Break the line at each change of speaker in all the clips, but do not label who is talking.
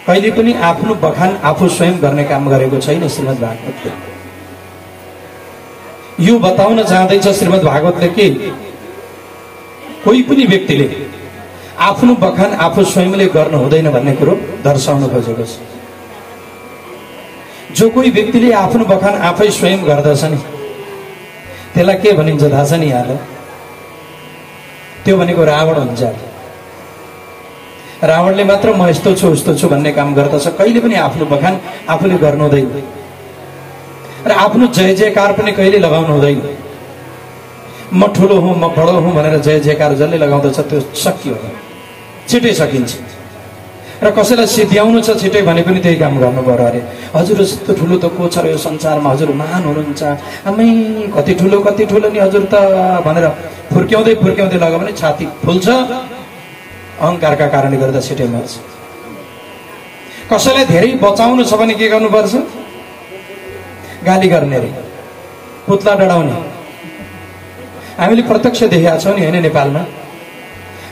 कहिले पनि आफ्नो बखान आफू स्वयं गर्ने काम गरेको छैन श्रीमद् भागवतले। यो बताउन चाहँदैछ श्रीमद् भागवतले कि कोही पनि व्यक्तिले आफ्नो बखान आफू स्वयंले गर्नु हुँदैन भन्ने कुरो दर्शाउन खोजेको छ। जो कोही व्यक्तिले आफ्नो बखान आफै स्वयं गर्दछ नि त्यसलाई के भनिन्छ थाहा छ नि यहाँलाई? त्यो भनेको रावण हुन्छ। रावणले मात्र म यस्तो छु उस्तो छु भन्ने काम गर्दछ, कहिले पनि आफ्नो बखान आफूले गर्नु हुँदैन र आफ्नो जय जयकार पनि कहिले लगाउनु हुँदैन। म ठुलो हुँ, म बडो हुँ भनेर जय जयकार जसले लगाउँदछ त्यो सकियो, छिटै सकिन्छ। र कसैलाई सिद्ध्याउनु छ छिटै भने पनि त्यही काम गर्नु पर्यो। अरे हजुर यस्तो ठुलो त को छ र यो संसारमा, हजुर महान हुनुहुन्छ, आमै कति ठुलो नि हजुर त भनेर फुर्क्याउँदै फुर्क्याउँदै लग्यो भने छाती फुल्छ, अहङ्कारका कारणले गर्दा छिटै मर्छ। कसैलाई धेरै बचाउनु छ भने के गर्नुपर्छ? गाली गर्ने रे, पुतला डढाउने। हामीले प्रत्यक्ष देखेका छौँ नि होइन? नेपालमा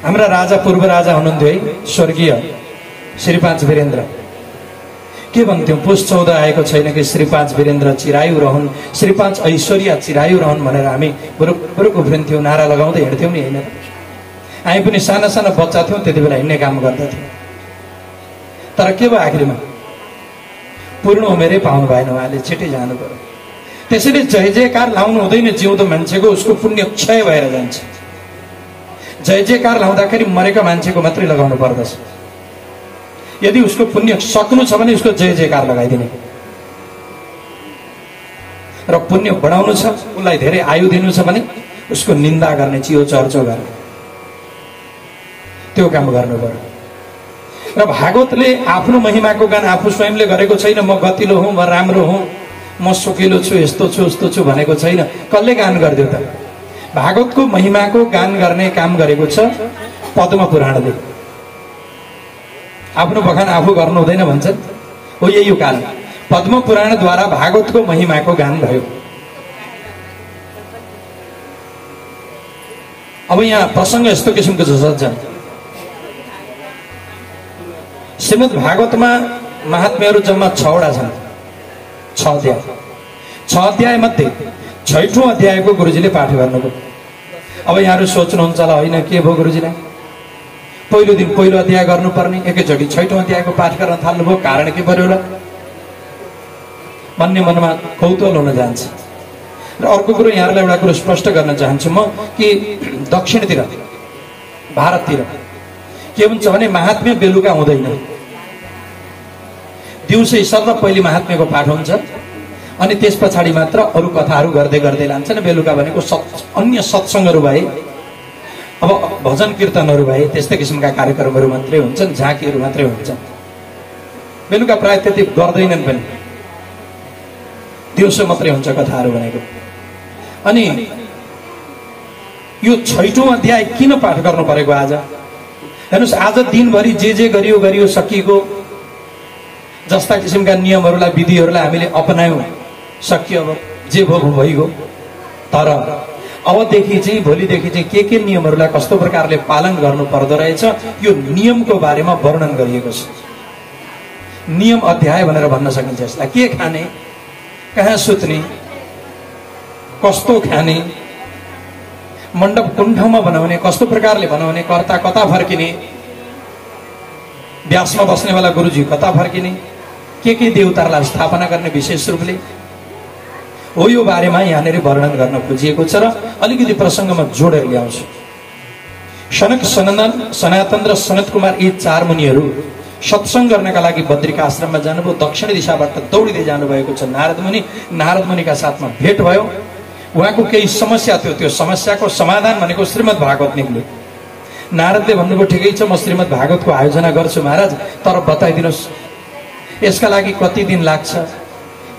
हाम्रा राजा पूर्व राजा हुनुहुन्थ्यो है, स्वर्गीय श्री 5 वीरेन्द्र। के भन्थ्यौं? पुष 14 आएको छैन कि श्री 5 वीरेन्द्र चिरायु रहन्, श्री 5 ऐश्वर्या चिरायु रहन् भनेर हामी बरुक उफ्रिन्थ्यौं, नारा लगाउँदै हिँड्थ्यौं नि होइन? हामी पनि साना साना बच्चा थियौं, त्यति बेला हिँड्ने काम गर्दथ्यौं। तर के भयो आखिरमा? पूर्ण उमेरै पाउनु भएन, उहाँले छिटै जानु पर्यो। त्यसैले जय जयकार लाउनु हुँदैन जिउँदो मान्छेको, उसको पुण्य क्षय भएर जान्छ। जय जयकार लाउँदाखेरि मरेका मान्छेको मात्रै लगाउनु पर्दछ। यदि उसको पुण्य सक्नु छ भने उसको जय जयकार लगाइदिने, र पुण्य बढाउनु छ, उसलाई धेरै आयु दिनु छ भने उसको निन्दा गर्ने, चियो चर्चो गर्ने, त्यो काम गर्नु पर्यो। र भागवतले आफ्नो महिमाको गान आफू स्वयंले गरेको छैन। म गतिलो हुँ, म राम्रो हुँ, म सुकिलो छु, यस्तो छु उस्तो छु भनेको छैन। कसले गान गरिदियो त? भागवतको महिमाको गान गर्ने काम गरेको छ पद्म पुराणले। आफ्नो बखान आफू गर्नु हुँदैन भन्छन् हो, यही हो कारण। पद्म पुराणद्वारा भागवतको महिमाको गान भयो। अब यहाँ प्रसंग यस्तो किसिमको छ सज्जन। श्रीमद् भागवतमा महात्म्यहरू जम्मा 6 वटा छन्, 6 अध्याय। 6 अध्याय मध्ये 6औं अध्यायको गुरुजीले पाठ गर्नुभयो। अब यहाँहरू सोच्नुहुन्छ होला होइन के भयो गुरुजीलाई, पहिलो दिन पहिलो अध्याय गर्नुपर्ने, एकैचोटि 6औं अध्यायको पाठ गर्न थाल्नुभयो, कारण के पर्यो होला भन्ने मनमा कौतूहल हुन जान्छ। र अर्को कुरो यहाँहरूलाई एउटा कुरो स्पष्ट गर्न चाहन्छु म कि दक्षिणतिर भारततिर के हुन्छ भने महात्म्य बेलुका हुँदैन। दिउँसै सर पहिले महात्म्यको पाठ हुन्छ, अनि त्यस पछाडि मात्र अरू कथाहरू गर्दै गर्दै लान्छन्। बेलुका भनेको अन्य सत्सङ्गहरू भए, अब भजन कीर्तनहरू भए, त्यस्तै किसिमका कार्यक्रमहरू मात्रै हुन्छन्, झाँकीहरू मात्रै हुन्छन्। बेलुका प्राय त्यति गर्दैनन् पनि, दिउँसो मात्रै हुन्छ कथाहरू भनेको। अनि यो 6औं अध्याय किन पाठ गर्नु परेको आज? हेर्नुहोस्, आज दिनभरि जे गरियो गरियो सकिएको, जस्ता किसिमका नियमहरूलाई विधिहरूलाई हामीले अपनायौं, सकियो, अब जे भयो भइगयो। तर अबदेखि चाहिँ भोलिदेखि चाहिँ के नियमहरूलाई कस्तो प्रकारले पालन गर्नु पर्दो रहेछ यो नियमको बारेमा वर्णन गरिएको छ। नियम अध्याय भनेर भन्न सकिन्छ यसलाई। के खाने, कहाँ सुत्ने, कस्तो खाने, मण्डप कुन ठाउँमा बनाउने, कस्तो प्रकारले बनाउने, कर्ता कता फर्किने, व्यासमा बस्नेवाला गुरुजी कता फर्किने, के देवताहरूलाई स्थापना गर्ने विशेष रूपले हो, यो बारेमा यहाँनिर वर्णन गर्न खोजिएको छ। र अलिकति प्रसङ्गमा जोडेर ल्याउँछु। सनक, सनातन र सनत कुमार यी 4 मुनिहरू सत्सङ्ग गर्नका लागि बद्रिका आश्रममा जानुभयो। दक्षिण दिशाबाट दौडिँदै जानुभएको छ नारद मुनि। नारद मुनिका साथमा भेट भयो। उहाँको केही समस्या थियो, त्यो समस्याको समाधान भनेको श्रीमद् भागवत निक्ल्यो। नारदले भन्नुभयो ठिकै छ, म श्रीमद् भागवतको आयोजना गर्छु महाराज, तर बताइदिनुहोस् यसका लागि कति दिन लाग्छ,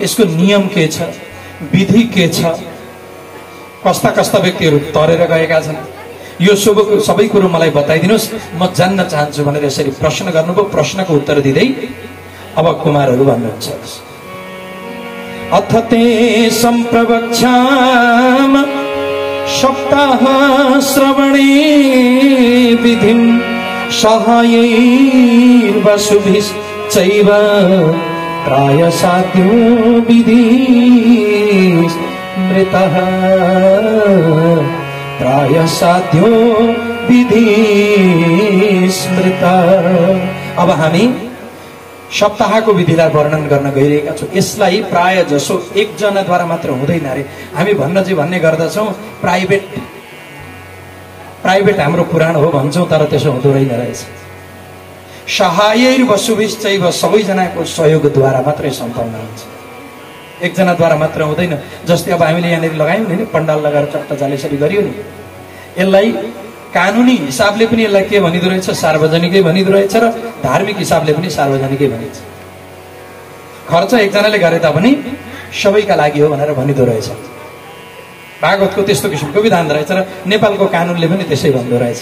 यसको नियम के छ, विधि के छ, कस्ता कस्ता व्यक्तिहरू तरेर गएका छन्, यो सबै कुरो मलाई बताइदिनुहोस्, म जान्न चाहन्छु भनेर यसरी प्रश्न गर्नुभयो। प्रश्नको उत्तर दिँदै अब कुमारहरू भन्नुहुन्छ, अथ ते सम्प्रवक्ष्याम सप्ताह श्रवणे विधिं सहायैर्वसुभिः चैव प्राय साध्यो विधि स्मृतः प्राय साध्यो विधि स्मृतः। अब हामी सप्ताहको विधिलाई वर्णन गर्न गइरहेका छौँ। यसलाई प्राय जसो एकजनाद्वारा मात्र हुँदैन अरे। हामी भन्ने गर्दछौँ प्राइभेट हाम्रो पुराण हो भन्छौँ, तर त्यसो हुँदो रहेछ। सहायैर्वसुभिश्चैव सबैजनाको सहयोगद्वारा मात्रै सम्पन्न हुन्छ, एकजनाद्वारा मात्र हुँदैन। जस्तै अब हामीले यहाँनिर लगायौँ नि, पण्डाल लगाएर चट्टाचाल यसरी गरियो नि, यसलाई कानुनी हिसाबले पनि यसलाई के भनिदो रहेछ, सार्वजनिकै भनिदो रहेछ र धार्मिक हिसाबले पनि सार्वजनिकै भनिन्छ। खर्च एकजनाले गरे तापनि सबैका लागि हो भनेर भनिदो रहेछ। भागवतको त्यस्तो किसिमको विधान रहेछ र नेपालको कानुनले पनि त्यसै भन्दो रहेछ।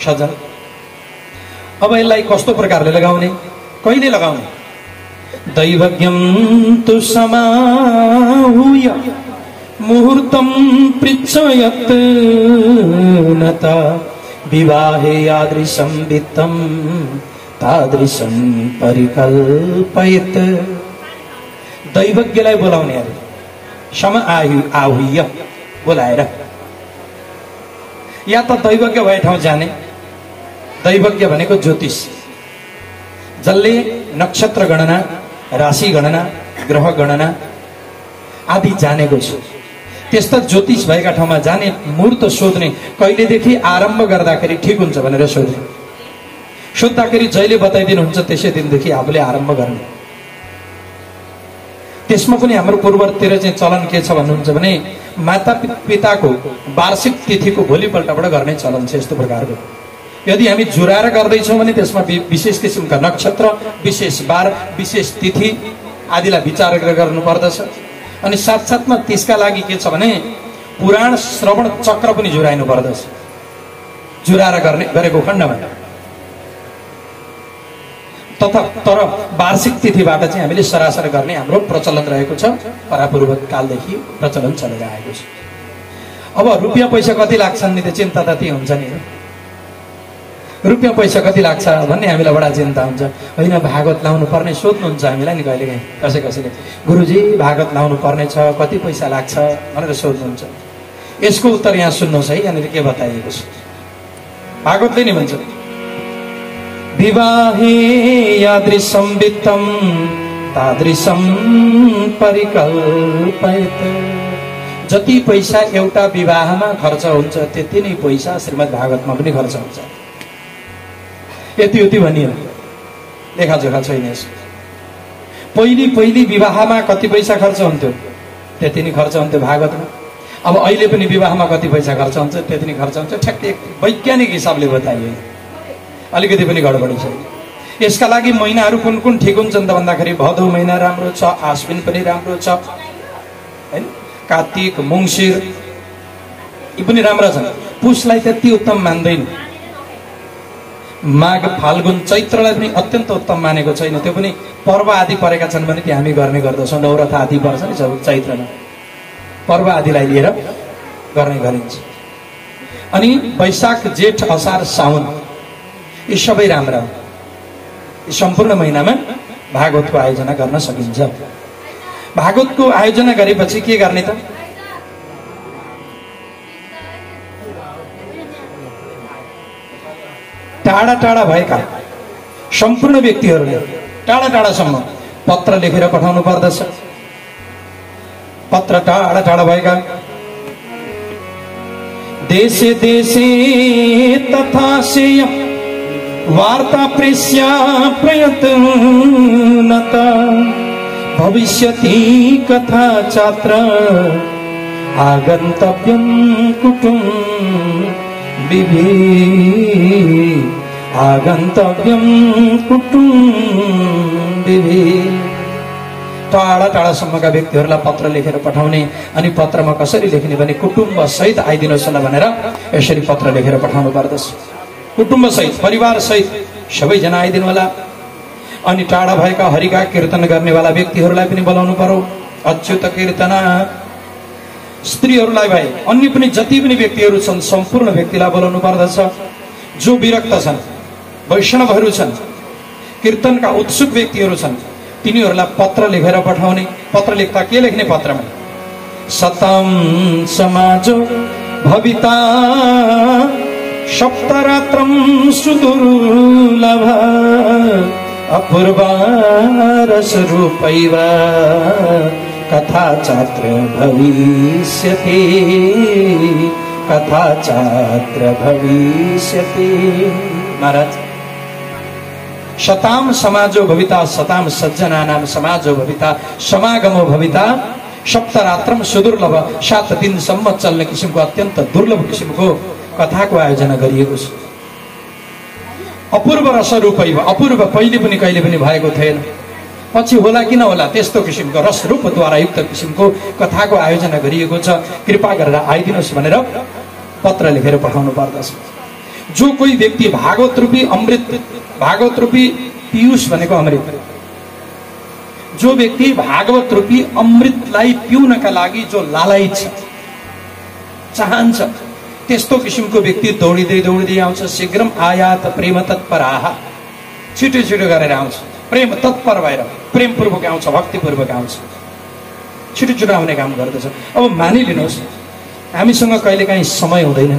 सज्जन, अब यसलाई कस्तो प्रकारले लगाउने, कहिले लगाउने? दैवज्ञं तु समाहूय मुहूर्तं पृच्छयत् नत विवाहे यादृशं वित्तं तादृशं परिकल्पयत्। दैवज्ञलाई बोलाउने अरे, समाहूय बोलाएर, या त दैवज्ञ भए ठाउँ जाने। दैवज्ञ भनेको ज्योतिष, जसले नक्षत्र गणना, राशि गणना, ग्रह गणना आदि जानेको छु। त्यस्ता ज्योतिष भएका ठाउँमा जाने, मुहूर्त सोध्ने, कहिलेदेखि आरम्भ गर्दाखेरि ठिक हुन्छ भनेर सोध्ने। सोद्धाखेरि जहिले बताइदिनुहुन्छ त्यसै दिनदेखि आफूले आरम्भ गर्ने। त्यसमा पनि हाम्रो पूर्वतिर चाहिँ चलन के छ भन्नुहुन्छ भने माता पिताको वार्षिक तिथिको भोलिपल्टबाट गर्ने चलन छ। यस्तो प्रकारको यदि हामी जुराएर गर्दैछौँ भने त्यसमा विशेष किसिमका नक्षत्र, विशेष बार, विशेष तिथि आदिलाई विचार गर्नुपर्दछ। अनि साथसाथमा त्यसका लागि के छ भने पुराण श्रवण चक्र पनि जुराइनु पर्दछ जुराएर गरेको खण्डमा। तर वार्षिक तिथिबाट चाहिँ हामीले सरासर गर्ने हाम्रो प्रचलन रहेको छ, परापूर्व कालदेखि प्रचलन चलेर आएको छ। अब रुपियाँ पैसा कति लाग्छन् नि, त्यो चिन्ता त त्यही हुन्छ नि। रुपियाँ पैसा कति लाग्छ भन्ने हामीलाई बडा चिन्ता हुन्छ। होइन, भागवत लाउनु पर्ने सोध्नुहुन्छ हामीलाई नि कहिलेकाहीँ कसैले, गुरुजी भागवत लाउनु पर्ने छ, कति पैसा लाग्छ भनेर सोध्नुहुन्छ। यसको उत्तर यहाँ सुन्नुहोस् है, यहाँनिर के बताइएको छ। भागवतले नि भन्छ, विवाहे यादृशं वित्तं तादृशं परिकल्पयत्। जति पैसा एउटा विवाहमा खर्च हुन्छ त्यति नै पैसा श्रीमद् भागवतमा पनि खर्च हुन्छ। यति भनियो, लेखाजोखा छैन यसो। पहिली विवाहमा कति पैसा खर्च हुन्थ्यो त्यति नै खर्च हुन्थ्यो भागवतमा। अब अहिले पनि विवाहमा कति पैसा खर्च हुन्छ त्यति नै खर्च हुन्छ। ठ्याक्कै वैज्ञानिक हिसाबले बताइयो, अलिकति पनि गडबडी छ। यसका लागि महिनाहरू कुन कुन ठिक हुन्छन् त भन्दाखेरि भदौ महिना राम्रो छ, आश्विन पनि राम्रो छ, हैन, कार्तिक, मङ्सिर यी पनि राम्रा छन्। पुसलाई त्यति उत्तम मान्दैन, माघ, फाल्गुन, चैत्रलाई पनि अत्यन्त उत्तम मानेको छैन। त्यो पनि पर्व आदि परेका छन् भने त्यो हामी गर्ने गर्दछौँ। नवरथा आदि पर्छ नि चैत्रमा, पर्व आदिलाई लिएर गर्ने गरिन्छ। अनि वैशाख, जेठ, असार, साउन यी सबै राम्रा हुन्। यी सम्पूर्ण महिनामा भागवतको आयोजना गर्न सकिन्छ। भागवतको आयोजना गरेपछि के गर्ने त? टाढा टाढा भएका सम्पूर्ण व्यक्तिहरूले टाढा टाढासम्म पत्र लेखेर पठाउनु पर्दछ। पत्र टाढा टाढा भएका देशे देशे तथा सेय वार्ता प्रेष्या प्रयत्नत भविष्यति कथा छात्र आगन्तव्यं कुटुम्बिभिः आगन्तव्यं कुटुम्बिभिः। टाढा टाढासम्मका व्यक्तिहरूलाई पत्र लेखेर पठाउने। अनि पत्रमा कसरी लेख्ने भने कुटुम्ब सहित आइदिनुहोस् न भनेर यसरी पत्र लेखेर पठाउनु पर्दछ। कुटुम्ब सहित, परिवार सहित सबैजना आइदिनु होला। अनि टाढा भएका हरिका कीर्तन गर्नेवाला व्यक्तिहरूलाई पनि बोलाउनु पर्यो। अच्युत कीर्तना स्त्रीहरूलाई भए अन्य पनि जति पनि व्यक्तिहरू छन् सम्पूर्ण व्यक्तिलाई बोलाउनु पर्दछ। जो विरक्त छन्, वैष्णवहरू छन्, कीर्तनका उत्सुक व्यक्तिहरू छन् तिनीहरूलाई पत्र लेखेर पठाउने। पत्र लेख्दा के लेख्ने पत्रमा? सतम समाजो भविता सप्तरात्रम सुदुर्लभ अपूर्वा रसरूपैव कथा चात्र भविष्यति कथा चात्र भविष्यति। महाराज शताम समाजो भविता शताम सज्जनानाम समाजो भविता समागमो भविता सप्तरात्रम सुदुर्लभ 7 दिनसम्म चल्ने किसिमको अत्यन्त दुर्लभ किसिमको कथाको आयोजना गरिएको छ। अपूर्व रसरूपैव अपूर्व पहिले पनि कहिले पनि भएको थिएन, पछि होला कि नहोला त्यस्तो किसिमको रसरूपद्वारा युक्त किसिमको कथाको आयोजना गरिएको छ। कृपा गरेर आइदिनुहोस् भनेर पत्र लेखेर पठाउनु पर्दछ। जो कोही व्यक्ति भागवत रूपी अमृत, भागवत रूपी पीयूष भनेको अमृत, जो व्यक्ति भागवत रूपी अमृतलाई पिउनका लागि जो लालायित छ, चाहन्छ, त्यस्तो किसिमको व्यक्ति दौडिँदै दौडिँदै आउँछ। शीघ्रम आयात प्रेम तत्पराः, छिटो छिटो गरेर आउँछ, प्रेम तत्पर भएर प्रेमपूर्वक आउँछ, भक्तिपूर्वक आउँछ, छिटो छिटो आउने काम गर्दछ। अब मानिलिनुहोस् हामीसँग कहिलेकाहीँ समय हुँदैन,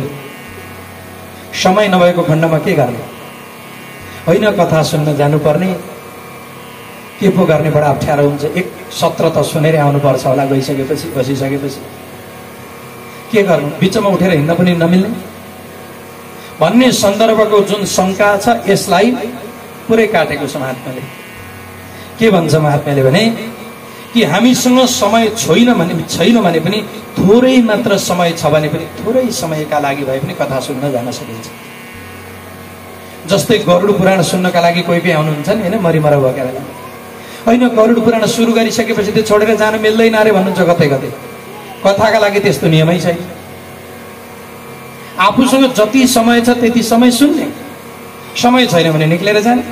समय नभएको खण्डमा के गर्ने? होइन कथा सुन्न जानुपर्ने, के पो गर्ने, बडा अप्ठ्यारो हुन्छ। एक सत्र त सुनेर आउनुपर्छ होला, गइसकेपछि बसिसकेपछि के गर्नु? बिचमा उठेर हिँड्न पनि नमिल्ने भन्ने सन्दर्भको जुन शङ्का छ यसलाई पुरै काटेको छ महात्माले। के भन्छ महात्माले भने कि हामीसँग समय छैन भने पनि थोरै मात्र समय छ भने पनि थोरै समयका लागि भए पनि कथा सुन्न जान सकिन्छ। जस्तै गरुड पुराण सुन्नका लागि कोही कोही आउनुहुन्छ नि, होइन, मरिमर भएका बेला। होइन गरुड पुराण सुरु गरिसकेपछि त्यो छोडेर जान मिल्दैन अरे भन्नुहुन्छ कतै कतै। कथाका लागि त्यस्तो नियमै छैन। आफूसँग जति समय छ त्यति समय सुन्ने, समय छैन भने निक्लेर जाने,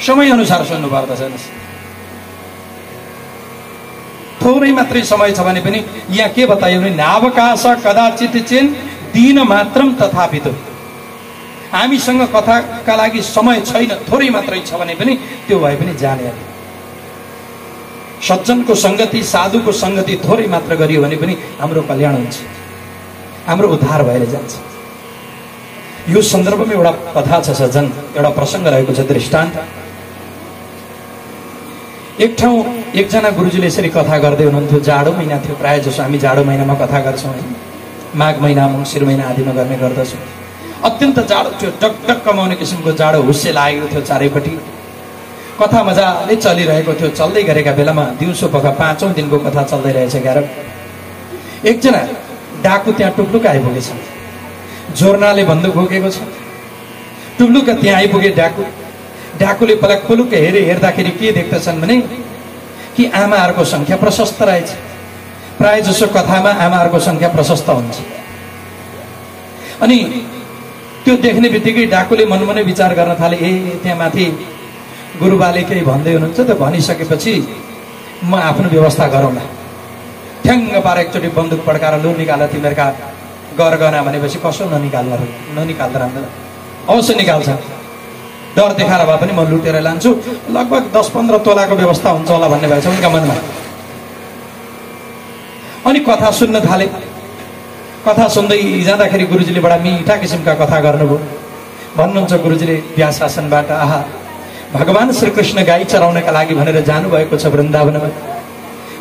समय अनुसार सुन्नु पर्दछ। थोरै मात्रै समय छ भने पनि यहाँ के बताइयो भने नावकाश कदाचित चेन दिन मात्रम तथापितो। हामीसँग कथाका लागि समय छैन, थोरै मात्रै छ भने पनि त्यो भए पनि जाने। सज्जनको संगति, साधुको संगति थोरै मात्र गरियो भने पनि हाम्रो कल्याण हुन्छ, हाम्रो उद्धार भएर जान्छ। यो सन्दर्भमा एउटा कथा छ सज्जन, एउटा प्रसङ्ग रहेको छ, दृष्टान्त। एक ठाउँ एकजना गुरुजीले यसरी कथा गर्दै हुनुहुन्थ्यो। जाडो महिना थियो, प्रायः जसो हामी जाडो महिनामा कथा गर्छौँ, माघ महिना मङ्सिर महिना आदिमा गर्ने गर्दछौँ। अत्यन्त जाडो थियो, डकडक कमाउने किसिमको जाडो हुस्से लागेको थियो चारैपट्टि। कथा मजाले चलिरहेको थियो। चल्दै गरेका बेलामा दिउँसो पख 5औं दिनको कथा चल्दै रहेछ। 11 एकजना डाकु त्यहाँ टुप्लुक आइपुगेछ, जोर्नाले बन्दुक बोकेको छ। टुप्लुक त्यहाँ आइपुगे डाकु। डाकुले पलक पुलुक हेर्दाखेरि के देख्दछन् भने कि आमाहरूको संख्या प्रशस्त रहेछ। प्राय जसो कथामा आमाहरूको संख्या प्रशस्त हुन्छ। अनि त्यो देख्ने बित्तिकै डाकुले मनमनै विचार गर्न थाले, ए त्यहाँ माथि गुरुबाले केही भन्दै हुनुहुन्छ, त भनिसकेपछि म आफ्नो व्यवस्था गरौँला। ठ्याङ्ग पार एकचोटि बन्दुक पड्काएर लु निकाल तिमीहरूका गरगहना भनेपछि कसो ननिकाल्दा राम्रो, अवश्य निकाल्छ। डर देखाएर भए पनि म लुटेर लान्छु, लगभग 10-15 तोलाको व्यवस्था हुन्छ होला भन्ने भएछ उनका मनमा। अनि कथा सुन्न थाले। कथा सुन्दै जाँदाखेरि गुरुजीले बडा मिठा किसिमका कथा गर्नुभयो। भन्नुहुन्छ गुरुजीले व्यास आसनबाट, आहा भगवान श्रीकृष्ण गाई चराउनका लागि भनेर जानुभएको छ वृन्दावनमा।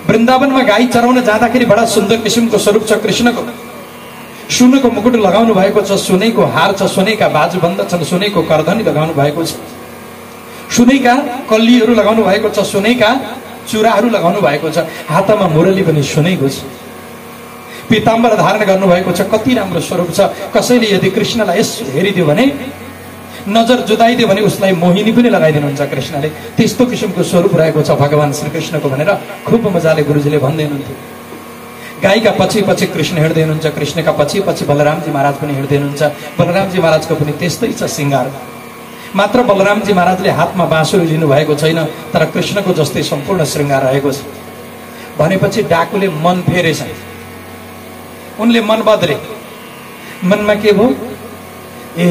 वृन्दावनमा गाई चराउन जाँदाखेरि बडा सुन्दर किसिमको स्वरूप छ कृष्णको। सुनको मुकुट लगाउनु भएको छ, सुनैको हार छ, सुनैका बाजुबन्द छन्, सुनैको करधनी लगाउनु भएको छ, सुनैका कल्लीहरू लगाउनु भएको छ, सुनैका चुराहरू लगाउनु भएको छ, हातमा मुरली पनि सुनैको छ, पीताम्बर धारण गर्नुभएको छ। कति राम्रो स्वरूप छ। कसैले यदि कृष्णलाई यसो हेरिदियो भने, नजर जुदाइदियो भने उसलाई मोहिनी पनि लगाइदिनुहुन्छ कृष्णले। त्यस्तो किसिमको स्वरूप रहेको छ भगवान श्रीकृष्णको भनेर खुब मजाले गुरुजीले भन्दै हुनुहुन्थ्यो। गाईका पछि पछि कृष्ण हिँड्दै हुनुहुन्छ, कृष्णका पछि पछि बलरामजी महाराज पनि हिँड्दै हुनुहुन्छ। बलरामजी महाराजको पनि त्यस्तै छ श्रृङ्गार। मात्र बलरामजी महाराजले हातमा बाँसुरी लिनु भएको छैन, तर कृष्णको जस्तै सम्पूर्ण श्रृङ्गार रहेको छ। भनेपछि डाकुले मन फेरेछ, उनले मन बदले। मनमा के भयो, ए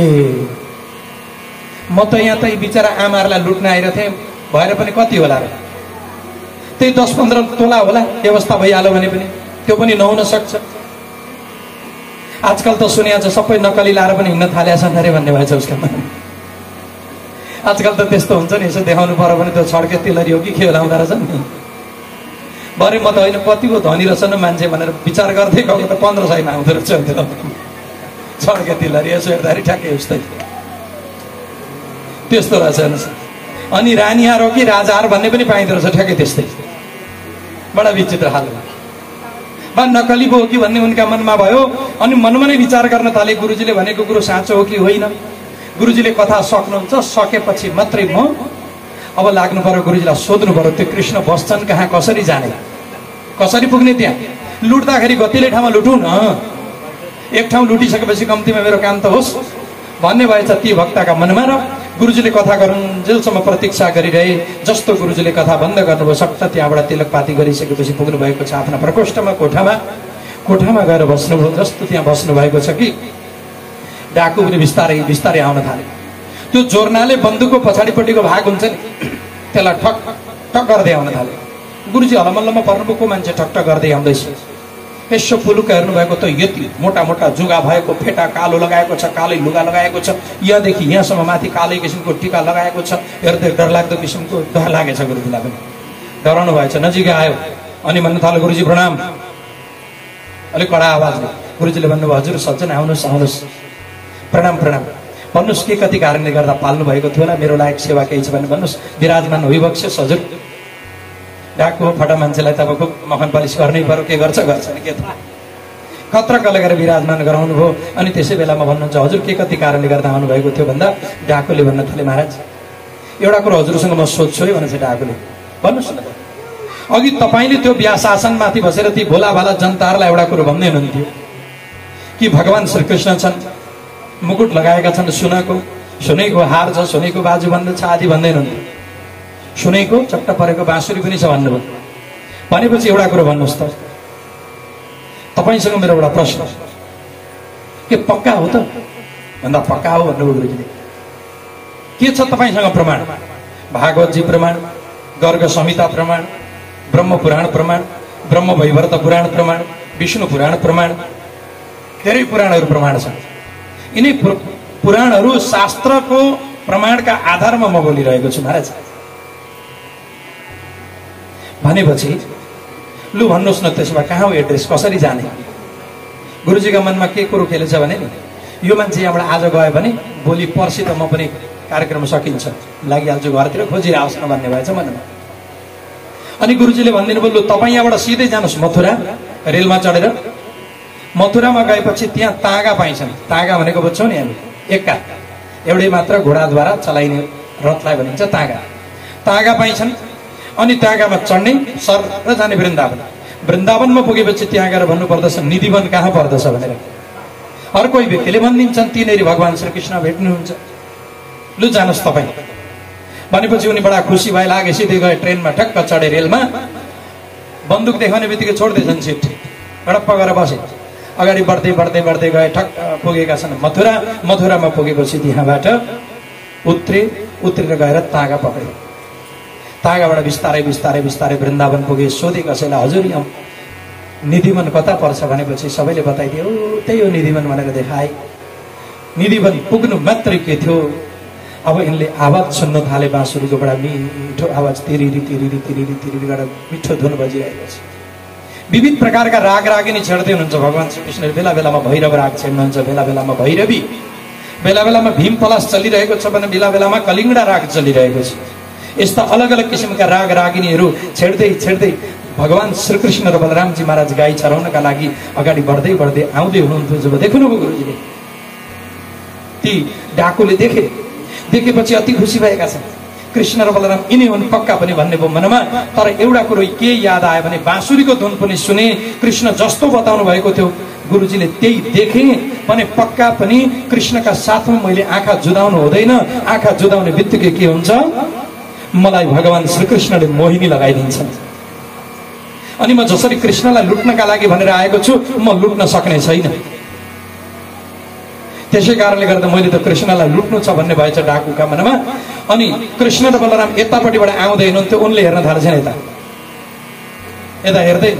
म त यहाँ त बिचरा आमाहरूलाई लुट्न आइरहेको थिएँ भएर पनि कति होला र, त्यही 10-15 तोला होला, व्यवस्था भइहाल्यो भने पनि त्यो पनि नहुन सक्छ। आजकल त सुनिया छ सबै नक्कली लाएर पनि हिँड्न थालेका छन् अरे भन्ने भएछ उसका मनमा। आजकल त त्यस्तो हुन्छ नि, यसो देखाउनु पर्यो भने त्यो छड्के तिलरी हो कि के लाउँदो रहेछ नि, भरे म त होइन कति पो धनी रहेछ न मान्छे भनेर विचार गर्दै गएको त 1500 मा आउँदो रहेछ त्यो छड्के तिलरी, यसो हेर्दाखेरि ठ्याक्कै उस्तै त्यस्तो रहेछ। अनि रानीहार हो कि राजाहार भन्ने पनि पाइँदो रहेछ ठ्याक्कै त्यस्तै, बडा विचित्र हाल बा नकली पो हो कि भन्ने उनका मनमा भयो। अनि मनमा नै विचार गर्न थाले गुरुजीले भनेको कुरो साँचो हो कि होइन। गुरुजीले कथा सक्नुहुन्छ, सकेपछि मात्रै म अब लाग्नु पर्यो गुरुजीलाई सोध्नु पर्यो त्यो कृष्ण बस्छन् कहाँ, कसरी जाने, कसरी पुग्ने त्यहाँ, लुट्दाखेरि गतिले ठाउँमा लुटौँ न, एक ठाउँ लुटिसकेपछि कम्तीमा मेरो काम त होस् भन्ने भएछ ती भक्तका मनमा। र गुरुजीले कथा गरुन्जेलसम्म प्रतीक्षा गरिरहे। जस्तो गुरुजीले कथा बन्द गर्नुभयो सक्छ त्यहाँबाट तिलकपाती गरिसकेपछि पुग्नु भएको छ आफ्ना प्रकोष्ठमा, कोठामा गएर बस्नुभयो। जस्तो त्यहाँ बस्नु भएको छ कि डाकु पनि बिस्तारै बिस्तारै आउन थाले। त्यो जोर्नाले बन्दुकको पछाडिपट्टिको भाग हुन्छ नि त्यसलाई ठक ठक गर्दै आउन थाले। गुरुजी हलमल्लमा पर्नुभयो, को मान्छे ठक ठक गर्दै आउँदैछ। यसो पुलुक हेर्नु भएको त यति मोटा मोटा जुगा भएको, फेटा कालो लगाएको छ, कालै लुगा लगाएको छ, यहाँदेखि यहाँसम्म माथि कालै किसिमको टिका लगाएको छ। हेर्दै डरलाग्दो किसिमको डर लागेछ गुरुजीलाई पनि, डराउनु भएछ। नजिकै आयो अनि भन्न थाल्यो गुरुजी प्रणाम, अलिक कडा आवाजले। गुरुजीले भन्नुभयो हजुर सज्जन आउनुहोस् आउनुहोस्, प्रणाम प्रणाम, भन्नुहोस् के कति कारणले गर्दा पाल्नु भएको थियो होला, मेरो लायक सेवा केही छ भने भन्नुहोस्, विराजमान होइबक्स्योस् हजुर। डाकु फटा मान्छेलाई तपाईँको मखन पालिस गर्नै पर्यो, के गर्छ नि के थाहा, खतरा लगेर विराजमान गराउनु भयो। अनि त्यसै बेलामा भन्नुहुन्छ हजुर के कति कारणले गर्दा आउनुभएको थियो भन्दा डाकुले भन्न थाले महाराज एउटा कुरो हजुरसँग म सोध्छु है भनेछ डाकुले। भन्नुहोस् न, अघि तपाईँले त्यो व्यासासनमाथि बसेर ती भोला भाला जनताहरूलाई एउटा कुरो भन्दै हुनुहुन्थ्यो कि भगवान श्रीकृष्ण छन्, मुकुट लगाएका छन्, सुनको हार छ, सुनको बाजु बन्द छ आदि भन्दै हुनुहुन्थ्यो, सुनको चट्ट परेको बाँसुरी पनि छ भन्नुभयो। भनेपछि एउटा कुरो भन्नुहोस् त, तपाईँसँग मेरो एउटा प्रश्न के पक्का हो त भन्दा पक्का हो भन्नुभयो गुरुजीले। के छ तपाईँसँग प्रमाण? भागवतजी प्रमाण, गर्ग संहिता प्रमाण, ब्रह्म पुराण प्रमाण, ब्रह्म वैवर्त पुराण प्रमाण, विष्णु पुराण प्रमाण, धेरै पुराणहरू प्रमाण छन्। यिनै पुराणहरू शास्त्रको प्रमाणका आधारमा म बोलिरहेको छु महाराज। भनेपछि लु भन्नुहोस् न त्यसो भए कहाँ हो एड्रेस, कसरी जाने? गुरुजीका मनमा के कुरो खेलेछ भने नि यो मान्छे यहाँबाट आज गयो भने भोलि पर्सि त म पनि कार्यक्रम सकिन्छ लागिहाल्छु घरतिर, खोजिरहोस् न भन्ने भएछ मनमा। अनि गुरुजीले भनिदिनु भयो लु तपाईँ यहाँबाट सिधै जानुहोस् मथुरा, रेलमा चढेर मथुरामा गएपछि त्यहाँ तागा पाइन्छन्। तागा भनेको बुझ्छौँ नि हामी, एक्का एउटै मात्र घोडाद्वारा चलाइने रथलाई भनिन्छ तागा। तागा पाइन्छन् अनि तागामा चढ्ने सर र जाने वृन्दावनमा पुगेपछि त्यहाँ गएर भन्नुपर्दछ निधिवन कहाँ पर्दछ भनेर। हर कोही व्यक्तिले भनिदिन्छन् तिनीहरू भगवान श्रीकृष्ण भेट्नुहुन्छ, लु जानुहोस् तपाईँ भनेपछि उनी बडा खुसी भए लागे, सिधै गए ट्रेनमा, ठक्क चढे रेलमा, बन्दुक देखाउने बित्तिकै छोड्दैछन् सिट, हडप्प गरेर बसे। अगाडि बढ्दै बढ्दै बढ्दै गए, ठक्क पुगेका छन् मथुरा। मथुरामा पुगेपछि त्यहाँबाट उत्रेर गएर तागा पक्रे। तागाबाट बिस्तारै बिस्तारै बिस्तारै वृन्दावन पुगे। सोधे कसैलाई हजुर यहाँ निधिवन कता पर्छ भनेपछि सबैले बताइदियो, त्यही हो निधिवन भनेर देखाए। निधिवन पुग्नु मात्रै के थियो, अब यिनले आवाज सुन्न थाले, बाँसुरीको बडा मिठो आवाज, तिरिरी तिरिरी तिरिरी तिरिरी गरेर मिठो धुन बजिरहेको छ। विविध प्रकारका राग रागिनी छेड्दै हुनुहुन्छ भगवान श्रीकृष्णले। बेला बेलामा भैरव राग छेड्नुहुन्छ, बेला बेलामा भैरवी, बेला बेलामा भीम पलास चलिरहेको छ भने बेला बेलामा कलिङ्गडा राग चलिरहेको छ। यस्ता अलग अलग किसिमका राग रागिनीहरू छेड्दै छेड्दै भगवान श्रीकृष्ण र बलरामजी महाराज गाई चराउनका लागि अगाडि बढ्दै बढ्दै आउँदै हुनुहुन्थ्यो। जब देख्नुभयो गुरुजीले, ती डाकुले देखेपछि अति खुसी भएका छन्। कृष्ण र बलराम यिनै हुन् पक्का पनि भन्ने भयो मनमा। तर एउटा कुरो के याद आयो भने बाँसुरीको धुन पनि सुने, कृष्ण जस्तो बताउनु भएको थियो गुरुजीले त्यही देखे भने पक्का पनि कृष्णका साथमा मैले आँखा जुदाउनु हुँदैन। आँखा जुदाउने बित्तिकै के हुन्छ, मलाई भगवान श्रीकृष्णले मोहिनी लगाइदिन्छन्। अनि म जसरी कृष्णलाई लुट्नका लागि भनेर आएको छु, म लुट्न सक्ने छैन। त्यसै कारणले गर्दा मैले त कृष्णलाई लुट्नु छ भन्ने भएछ डाकुका मनमा। अनि कृष्ण र बलराम यतापट्टिबाट आउँदै हुनुहुन्थ्यो, उनले हेर्न थालेछन् यता यता हेर्दै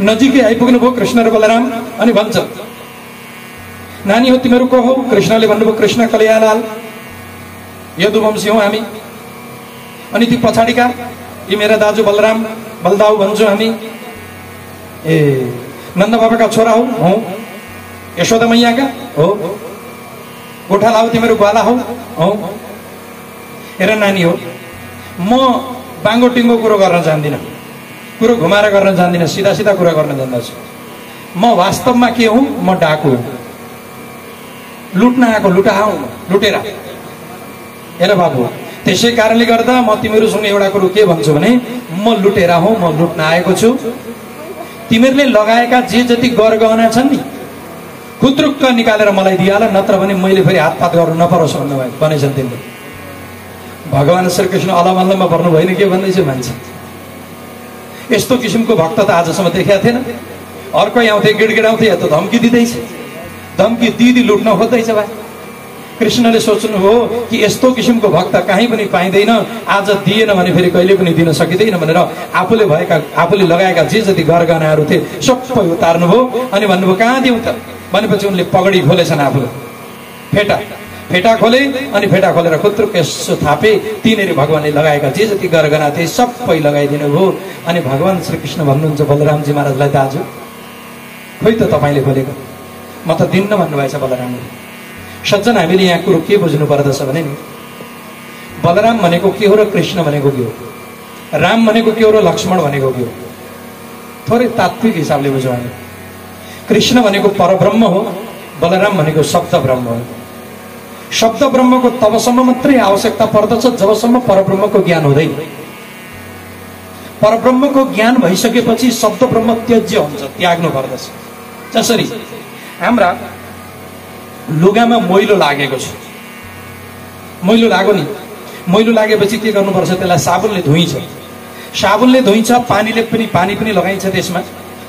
नजिकै आइपुग्नु भयो कृष्ण र बलराम। अनि भन्छ, नानी हो तिमीहरू को हो? कृष्णले भन्नुभयो, कृष्ण कलियालाल, यदुवंशी हौ हामी। अनि ती पछाडिका, यी मेरा दाजु बलराम, बलदाउ भन्छौँ हामी। ए नन्द बाबाका छोरा हौ? यशोदा मैयाका हो? गोठाला हौ तिमीहरू, ग्वाला हौ? हेर नानी हो, म बाङ्गो टिङ्गो कुरो गर्न जान्दिनँ, कुरो घुमाएर गर्न जान्दिनँ, सिधा सिधा कुरा गर्न जान्दछु। म वास्तवमा के हुँ? म डाकु हुँ, लुट्न आएको, लुटा हौ, लुटेर। हेर बाबु, त्यसै कारणले गर्दा म तिमीहरूसँग एउटा कुरो के भन्छु भने, म लुटेरा हौ, म लुट्न आएको छु। तिमीहरूले लगाएका जे जति गरगहना छन् नि, खुत्रुक्क निकालेर मलाई दिइहाल, नत्र भने मैले फेरि हातपात गर्नु नपरोस् भन्नुभयो भनेछन् तिनले। भगवान श्रीकृष्ण अलमल्लमा पर्नु भएन के भन्दैछ मान्छे। यस्तो किसिमको भक्त त आजसम्म देखेका थिएन। अर्कै आउँथे, गिडगिडाउँथे, या त धम्की दिँदैछ, धम्की दिदी लुट्न खोज्दैछ भाइ। कृष्णले सोच्नु हो कि यस्तो किसिमको भक्त कहीँ पनि पाइँदैन, आज दिएन भने फेरि कहिले पनि दिन सकिँदैन भनेर आफूले लगाएका जे जति गरगहनाहरू थिए सबै उतार्नुभयो। अनि भन्नुभयो, कहाँ दिउँ त भनेपछि उनले पगडी खोलेछन्, आफूले फेटा खोले। अनि फेटा खोलेर खुत्रुक यसो थापे, तिनीहरू भगवानले लगाएका जे जति गरगहना थिए सबै लगाइदिनु भयो। अनि भगवान श्रीकृष्ण भन्नुहुन्छ बलरामजी महाराजलाई, दाजु खोइ त तपाईँले खोलेको, म त दिन्न भन्नुभएछ बलरामले। सज्जन, हामीले यहाँ कुरो के बुझ्नु पर्दछ भने नि, बलराम भनेको के हो र कृष्ण भनेको के हो, राम भनेको के हो र लक्ष्मण भनेको के हो, थोरै तात्विक हिसाबले बुझौँ हामी। कृष्ण भनेको परब्रह्म हो, बलराम भनेको शब्द ब्रह्म हो। शब्द ब्रह्मको तबसम्म मात्रै आवश्यकता पर्दछ जबसम्म परब्रह्मको ज्ञान हुँदैन। परब्रह्मको ज्ञान भइसकेपछि शब्द ब्रह्म त्यज्य हुन्छ, त्याग्नु पर्दछ। जसरी हाम्रा लुगामा मैलो लागेको छ, मैलो लाग्यो नि, मैलो लागेपछि के गर्नुपर्छ? त्यसलाई साबुनले धुइन्छ, साबुनले धुइन्छ, पानी पनि लगाइन्छ त्यसमा।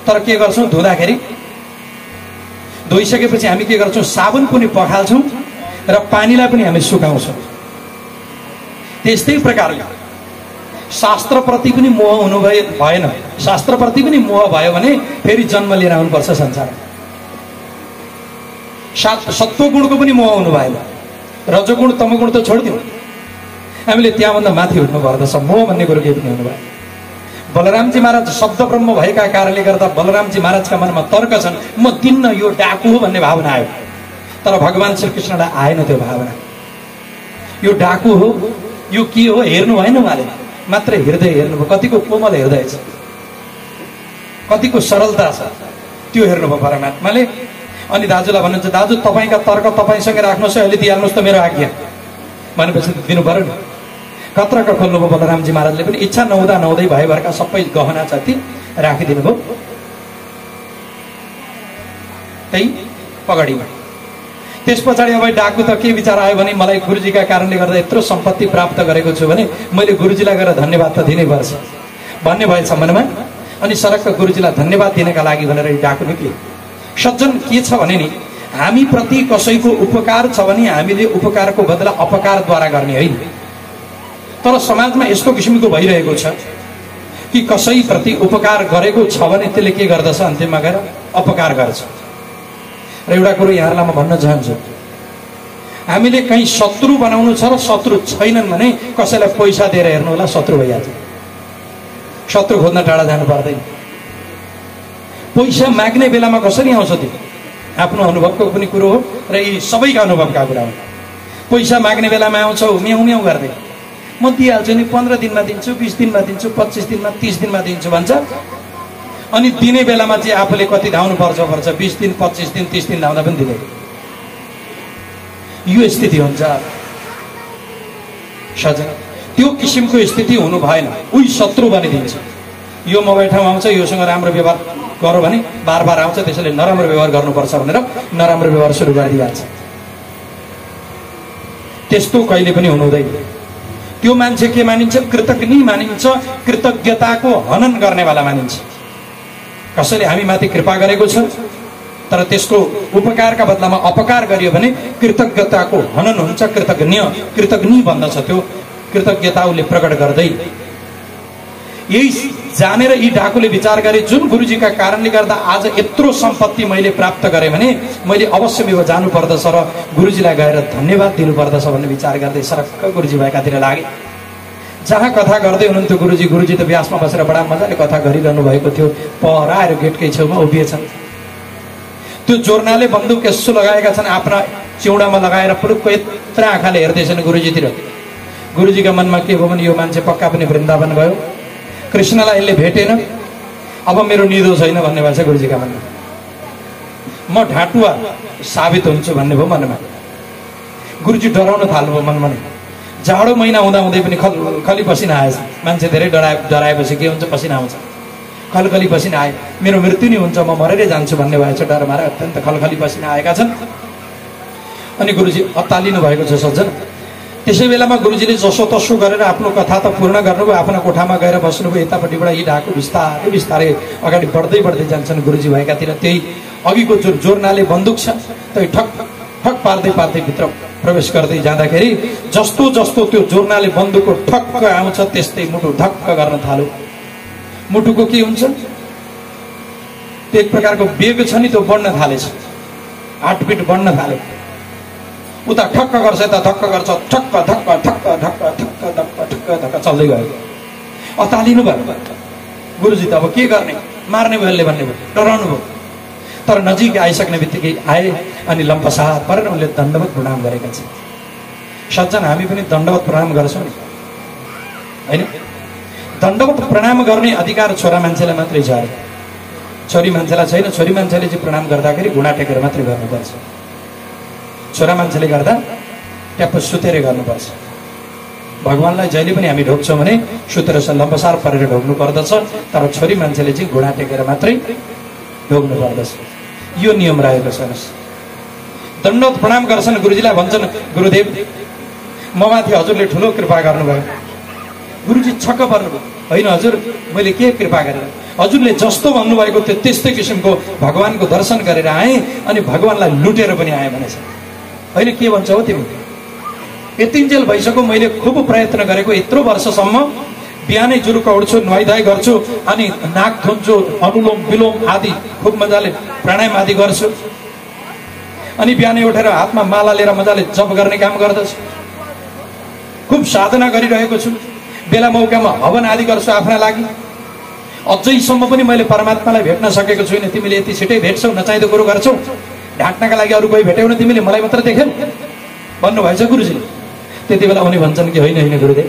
तर के गर्छौँ? धुँदाखेरि धोइसकेपछि हामी के गर्छौँ? साबुन पनि पखाल्छौँ र पानीलाई पनि हामी सुकाउँछौँ। त्यस्तै प्रकारले शास्त्रप्रति पनि मोह हुनु भएन। शास्त्रप्रति पनि मोह भयो भने फेरि जन्म लिएर आउनुपर्छ संसारमा। सत्वगुणको पनि मोह हुनु भएन, रजोगुण तमोगुण त छोडिदिउँ, हामीले त्यहाँभन्दा माथि उठ्नु पर्दछ। मोह भन्ने कुरो केही पनि हुनु भएन। बलरामजी महाराज शब्द ब्रह्म भएका कारणले गर्दा बलरामजी महाराजका मनमा तर्क छन्, म दिन्न, यो डाकु हो भन्ने भावना आयो। तर भगवान श्रीकृष्णलाई आएन त्यो भावना। यो डाकु हो, यो के हो हेर्नु भएन उहाँले, मात्र हृदय हेर्नुभयो। कतिको कोमल हृदय छ, कतिको सरलता छ, त्यो हेर्नुभयो परमात्माले। अनि दाजुलाई भन्नुहुन्छ, दाजु तपाईँका तर्क तपाईँसँग राख्नुहोस्, अहिले दिइहाल्नुहोस् त मेरो आज्ञा भनेपछि दिनु पर्यो नि। कत्रक खोल्नुभयो बलरामजी महाराजले पनि। इच्छा नहुँदा नहुँदै भएभरका सबै गहना जति राखिदिनु भयो त्यही पगडीमा। त्यस पछाडि अब डाकु त के विचार आयो भने, मलाई गुरुजीका कारणले गर्दा यत्रो सम्पत्ति प्राप्त गरेको छु भने मैले गुरुजीलाई गएर धन्यवाद त दिनै पर्छ भन्ने भएछ मनमा। अनि सरक्क गुरुजीलाई धन्यवाद दिनका लागि भनेर डाकु निक्ल्यो। सज्जन, के छ भने नि, हामी प्रति कसैको उपकार छ भने हामीले उपकारको बदला अपकारद्वारा गर्ने होइन। तर समाजमा यस्तो किसिमको भइरहेको छ कि कसैप्रति उपकार गरेको छ भने त्यसले के गर्दछ? अन्तिममा गएर अपकार गर्छ। र एउटा कुरो यहाँहरूलाई म भन्न चाहन्छु, हामीले कहीँ शत्रु बनाउनु छ र शत्रु छैनन् भने कसैलाई पैसा दिएर हेर्नु होला, शत्रु भइहाल्छ। शत्रु खोज्न टाढा जानु पर्दैन। पैसा माग्ने बेलामा कसरी आउँछ त्यो? आफ्नो अनुभवको पनि कुरो हो र यी सबैका अनुभवका कुरा हो। पैसा माग्ने बेलामा आउँछौ म्याउ म्याउ गर्दै, म दिइहाल्छु नि, 15 दिनमा दिन्छु, 20 दिनमा दिन्छु, 25 दिनमा, 30 दिनमा दिन्छु भन्छ। अनि दिने बेलामा चाहिँ आफूले कति धाउनु पर्छ 20 दिन, 25 दिन, 30 दिन धाउँदा पनि दिँदैन। यो स्थिति हुन्छ सजन। त्यो किसिमको स्थिति हुनु भएन। उही शत्रु बनिदिन्छ। यो मोबाइल ठाउँ आउँछ, योसँग राम्रो व्यवहार गरौँ भने बार बार आउँछ, त्यसैले नराम्रो व्यवहार गर्नुपर्छ भनेर नराम्रो व्यवहार सुरु गरिदिइहाल्छ। त्यस्तो कहिले पनि हुनु हुँदैन। त्यो मान्छे के मानिन्छ? कृतज्ञ मानिन्छ, कृतज्ञताको हनन गर्नेवाला मानिन्छ। कसैले हामी माथि कृपा गरेको छ, तर त्यसको उपकारका बदलामा अपकार गरियो भने कृतज्ञताको हनन हुन्छ, कृतज्ञ बन्दछ। त्यो कृतज्ञता उसले प्रकट गर्दै यही जानेर यी डाकुले विचार गरे, जुन गुरुजीका कारणले गर्दा आज यत्रो सम्पत्ति मैले प्राप्त गरेँ भने मैले अवश्य मेरो जानु पर्दछ र गुरुजीलाई गएर धन्यवाद दिनु पर्दछ भन्ने विचार गर्दै सरक्क गुरुजी भएकातिर लागे। जहाँ कथा गर्दै हुनुहुन्थ्यो गुरुजी त व्यासमा बसेर बडा मजाले कथा गरिरहनु भएको थियो। पर आएर गेटकै छेउमा उभिएछन्। त्यो जोर्नाले बन्दुक यसो लगाएका छन्, आफ्ना चिउडामा लगाएर पुरुक्क यत्रो आँखाले हेर्दैछन् गुरुजीतिर। गुरुजीका मनमा के भयो भने यो मान्छे पक्का पनि वृन्दावन गयो, कृष्णलाई यसले भेटेन, अब मेरो निधो छैन भन्ने भएछ गुरुजीका मनमा। म ढाँटुवा साबित हुन्छु भन्ने भयो मनमा। गुरुजी डराउन थाल्नुभयो मनमा नै। जाडो महिना हुँदै पनि खलखली पसिना आएछ। मान्छे धेरै डराएपछि के हुन्छ, पसिना आउँछ। खलखली पसिना आए, मेरो मृत्यु नै हुन्छ, म मरेरै जान्छु भन्ने भएछ। डर मारे अत्यन्त खलखली पसिना आएका छन्। अनि गुरुजी अत्तालिनु भएको छ सज्जन। त्यसै बेलामा गुरुजीले जसो तसो गरेर आफ्नो कथा त पूर्ण गर्नुभयो, आफ्नो कोठामा गएर बस्नुभयो। यतापट्टिबाट यी डाकु बिस्तारै बिस्तारै अगाडि बढ्दै जान्छन् गुरुजी भएकातिर। त्यही अघिको जुन जोर्नाले बन्दुक छ त्यही ठक ठक पार्दै भित्र प्रवेश गर्दै जाँदाखेरि जस्तो जस्तो त्यो जोर्नाले बन्दुकको ठक्क आउँछ त्यस्तै मुटु धक्क गर्न थाल्यो। मुटुको के हुन्छ, त्यो एक प्रकारको वेग छ नि, त्यो बढ्न थालेछ। हार्टबिट बढ्न थाल्यो। उता ठक्क गर्छ, यता धक्क गर्छ, ठक्क धक्क ठक्क धक्क ठक्क धक्क ठक्क धक्क चल्दै गयो। अतालिनु भयो गुरुजी त अब के गर्ने, मार्ने भयो यसले भन्ने भयो, डराउनु भयो। तर नजिक आइसक्ने बित्तिकै आए अनि लम्पसार परेर उनले दण्डवत प्रणाम गरेका छन्। सज्जन हामी पनि दण्डवत प्रणाम गर्छौँ नि, होइन? दण्डवत प्रणाम गर्ने अधिकार छोरा मान्छेलाई मात्रै छ अरे, छोरी मान्छेलाई छैन। छोरी मान्छेले चाहिँ प्रणाम गर्दाखेरि घुँडा टेकेर मात्रै गर्नुपर्छ। छोरा मान्छेले गर्दा ट्याप्प सुतेर गर्नुपर्छ। भगवान्लाई जहिले पनि हामी ढोक्छौँ भने सुतेर लम्बसार परेर ढोक्नु पर्दछ, तर छोरी मान्छेले चाहिँ घुँडा टेकेर मात्रै ढोक्नु पर्दछ। यो नियम रहेको छ। दण्डवत प्रणाम गर्छन्, गुरुजीलाई भन्छन् गुरुदेव म माथि हजुरले ठुलो कृपा गर्नुभयो। गुरुजी छक्क पर्नुभयो, होइन हजुर मैले के कृपा गरेर, हजुरले जस्तो भन्नुभएको थियो त्यस्तै किसिमको भगवान्को दर्शन गरेर आएँ अनि भगवान्लाई लुटेर पनि आएँ भनेछ। होइन के भन्छ हो तिमी, यतिन्जेल भइसक्यो मैले खुब प्रयत्न गरेको, यत्रो वर्षसम्म बिहानै जुरुक उठ्छु, नुहाइधुवाइ गर्छु, अनि नाक थुन्छु, अनुलोम विलोम आदि खुब मजाले प्राणायाम आदि गर्छु, अनि बिहानै उठेर हातमा माला लिएर मजाले जप गर्ने काम गर्दछु, खुब साधना गरिरहेको छु, बेला मौकामा हवन आदि गर्छु आफ्ना लागि। अझैसम्म पनि मैले परमात्मालाई भेट्न सकेको छुइनँ, तिमीले यति छिटै भेट्छौ, नचाहिँदो कुरो गर्छौ, ढाँट्नका लागि अरू कोही भेट्यौ न, तिमीले मलाई मात्र देख्यौ भन्नुभएछ गुरुजीले। त्यति बेला उनी भन्छन् कि होइन होइन गुरुदेव,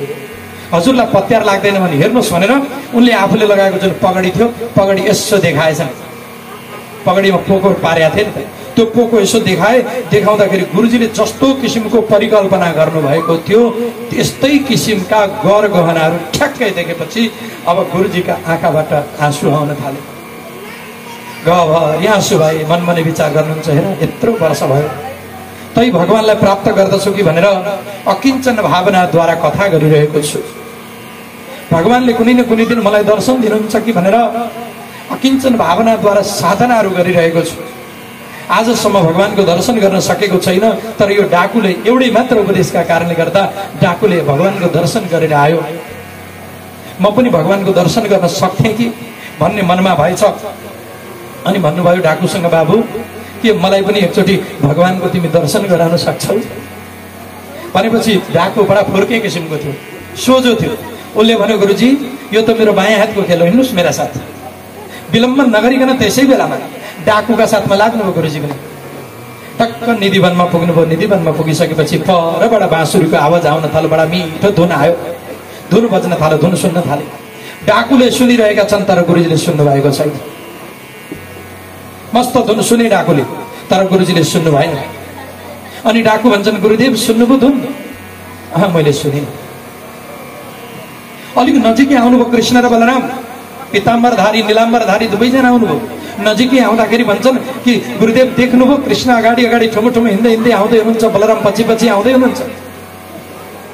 हजुरलाई पत्यार लाग्दैन भने हेर्नुहोस् भनेर उनले आफूले लगाएको जुन पगडी थियो, पगडी यसो देखाएछन्। पगडीमा पोको पारेका थिए नि त, त्यो पोको यसो देखाउँदाखेरि गुरुजीले जस्तो किसिमको परिकल्पना गर्नुभएको थियो त्यस्तै किसिमका गहनाहरू ठ्याक्कै देखेपछि अब गुरुजीका आँखाबाट आँसु आउन थाले। गहभरि आँसु भाइ, मनमनै विचार गर्नुहुन्छ, हेर यत्रो वर्ष भयो तै भगवान्लाई प्राप्त गर्दछु कि भनेर अकिञ्चन भावनाद्वारा कथा गरिरहेको छु। भगवान्ले कुनै न कुनै दिन मलाई दर्शन दिनुहुन्छ कि भनेर अकिञ्चन भावनाद्वारा साधनाहरू गरिरहेको छु। आजसम्म भगवान्को दर्शन गर्न सकेको छैन, तर यो डाकुले एउटै मात्र उपदेशका कारणले गर्दा डाकुले भगवान्को दर्शन गरेर आयो। म पनि भगवान्को दर्शन गर्न सक्थेँ कि भन्ने मनमा भएछ। अनि भन्नुभयो डाकुसँग, बाबु के मलाई पनि एकचोटि भगवान्को तिमी दर्शन गराउन सक्छौ भनेपछि डाकु बडा फुर्के किसिमको थियो, सोझो थियो। उसले भन्यो गुरुजी यो त मेरो बायाँ हातको खेल हो, हिँड्नुहोस् मेरा साथ। विलम्ब नगरिकन त्यसै बेलामा डाकुका साथमा लाग्नुभयो गुरुजी पनि। टक्क निधिवनमा पुग्नुभयो। निधिवनमा पुगिसकेपछि परबाट बाँसुरीको आवाज आउन थाल्यो, बडा मिठो धुन आयो, धुन बज्न थाल्यो, धुन सुन्न थाले। डाकुले सुनिरहेका छन् तर गुरुजीले सुन्नु भएको छैन। मस्त धुन सुने डाकुले, तर गुरुजीले सुन्नु भएन। अनि डाकु भन्छन् गुरुदेव सुन्नुभयो धुन? मैले सुनिनँ। अलिक नजिकै आउनुभयो कृष्ण र बलराम, पिताम्बरधारी नीलाम्बरधारी दुवैजना आउनुभयो। नजिकै आउँदाखेरि भन्छन् कि गुरुदेव देख्नुभयो कृष्ण अगाडि अगाडि ठुमो ठुमो हिँड्दै हिँड्दै आउँदै हुनुहुन्छ, बलराम पछि पछि आउँदै हुनुहुन्छ,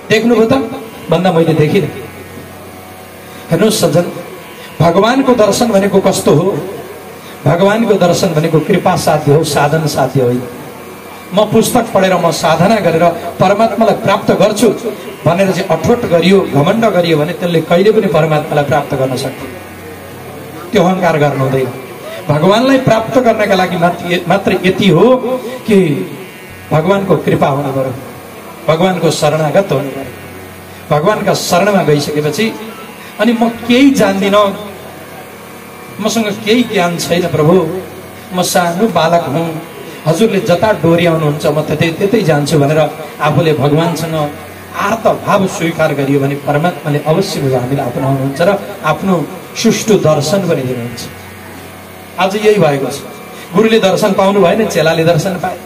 देख्नुभयो त भन्दा मैले देखिनँ। हेर्नुहोस् सज्जन, भगवान्को दर्शन भनेको कस्तो हो? भगवानको दर्शन भनेको कृपा साध्य हो, साधन साध्य होइन। म पुस्तक पढेर म साधना गरेर परमात्मालाई प्राप्त गर्छु भनेर चाहिँ अठोट गरियो, घमण्ड गरियो भने त्यसले कहिले पनि परमात्मालाई प्राप्त गर्न सक्दैन। त्यो अहंकार गर्नु हुँदैन। भगवानलाई प्राप्त गर्नका लागि मात्र यति हो कि भगवानको कृपा हुनु पर्यो, भगवानको शरणागत हुनु पर्यो। भगवानका शरणमा गइसकेपछि अनि म केही जान्दिनँ, मसँग केही ज्ञान छैन प्रभु, म सानो बालक हुँ, हजुरले जता डोर्याउनुहुन्छ म त्यतै जान्छु भनेर आफूले भगवानसँग आर्त भाव स्वीकार गरियो भने परमात्माले अवश्य हामीलाई अपनाउनुहुन्छ र आफ्नो सुष्ठु दर्शन पनि दिनुहुन्छ। आज यही भएको छ। गुरुले दर्शन पाउनु भएन, चेलाले दर्शन पाए।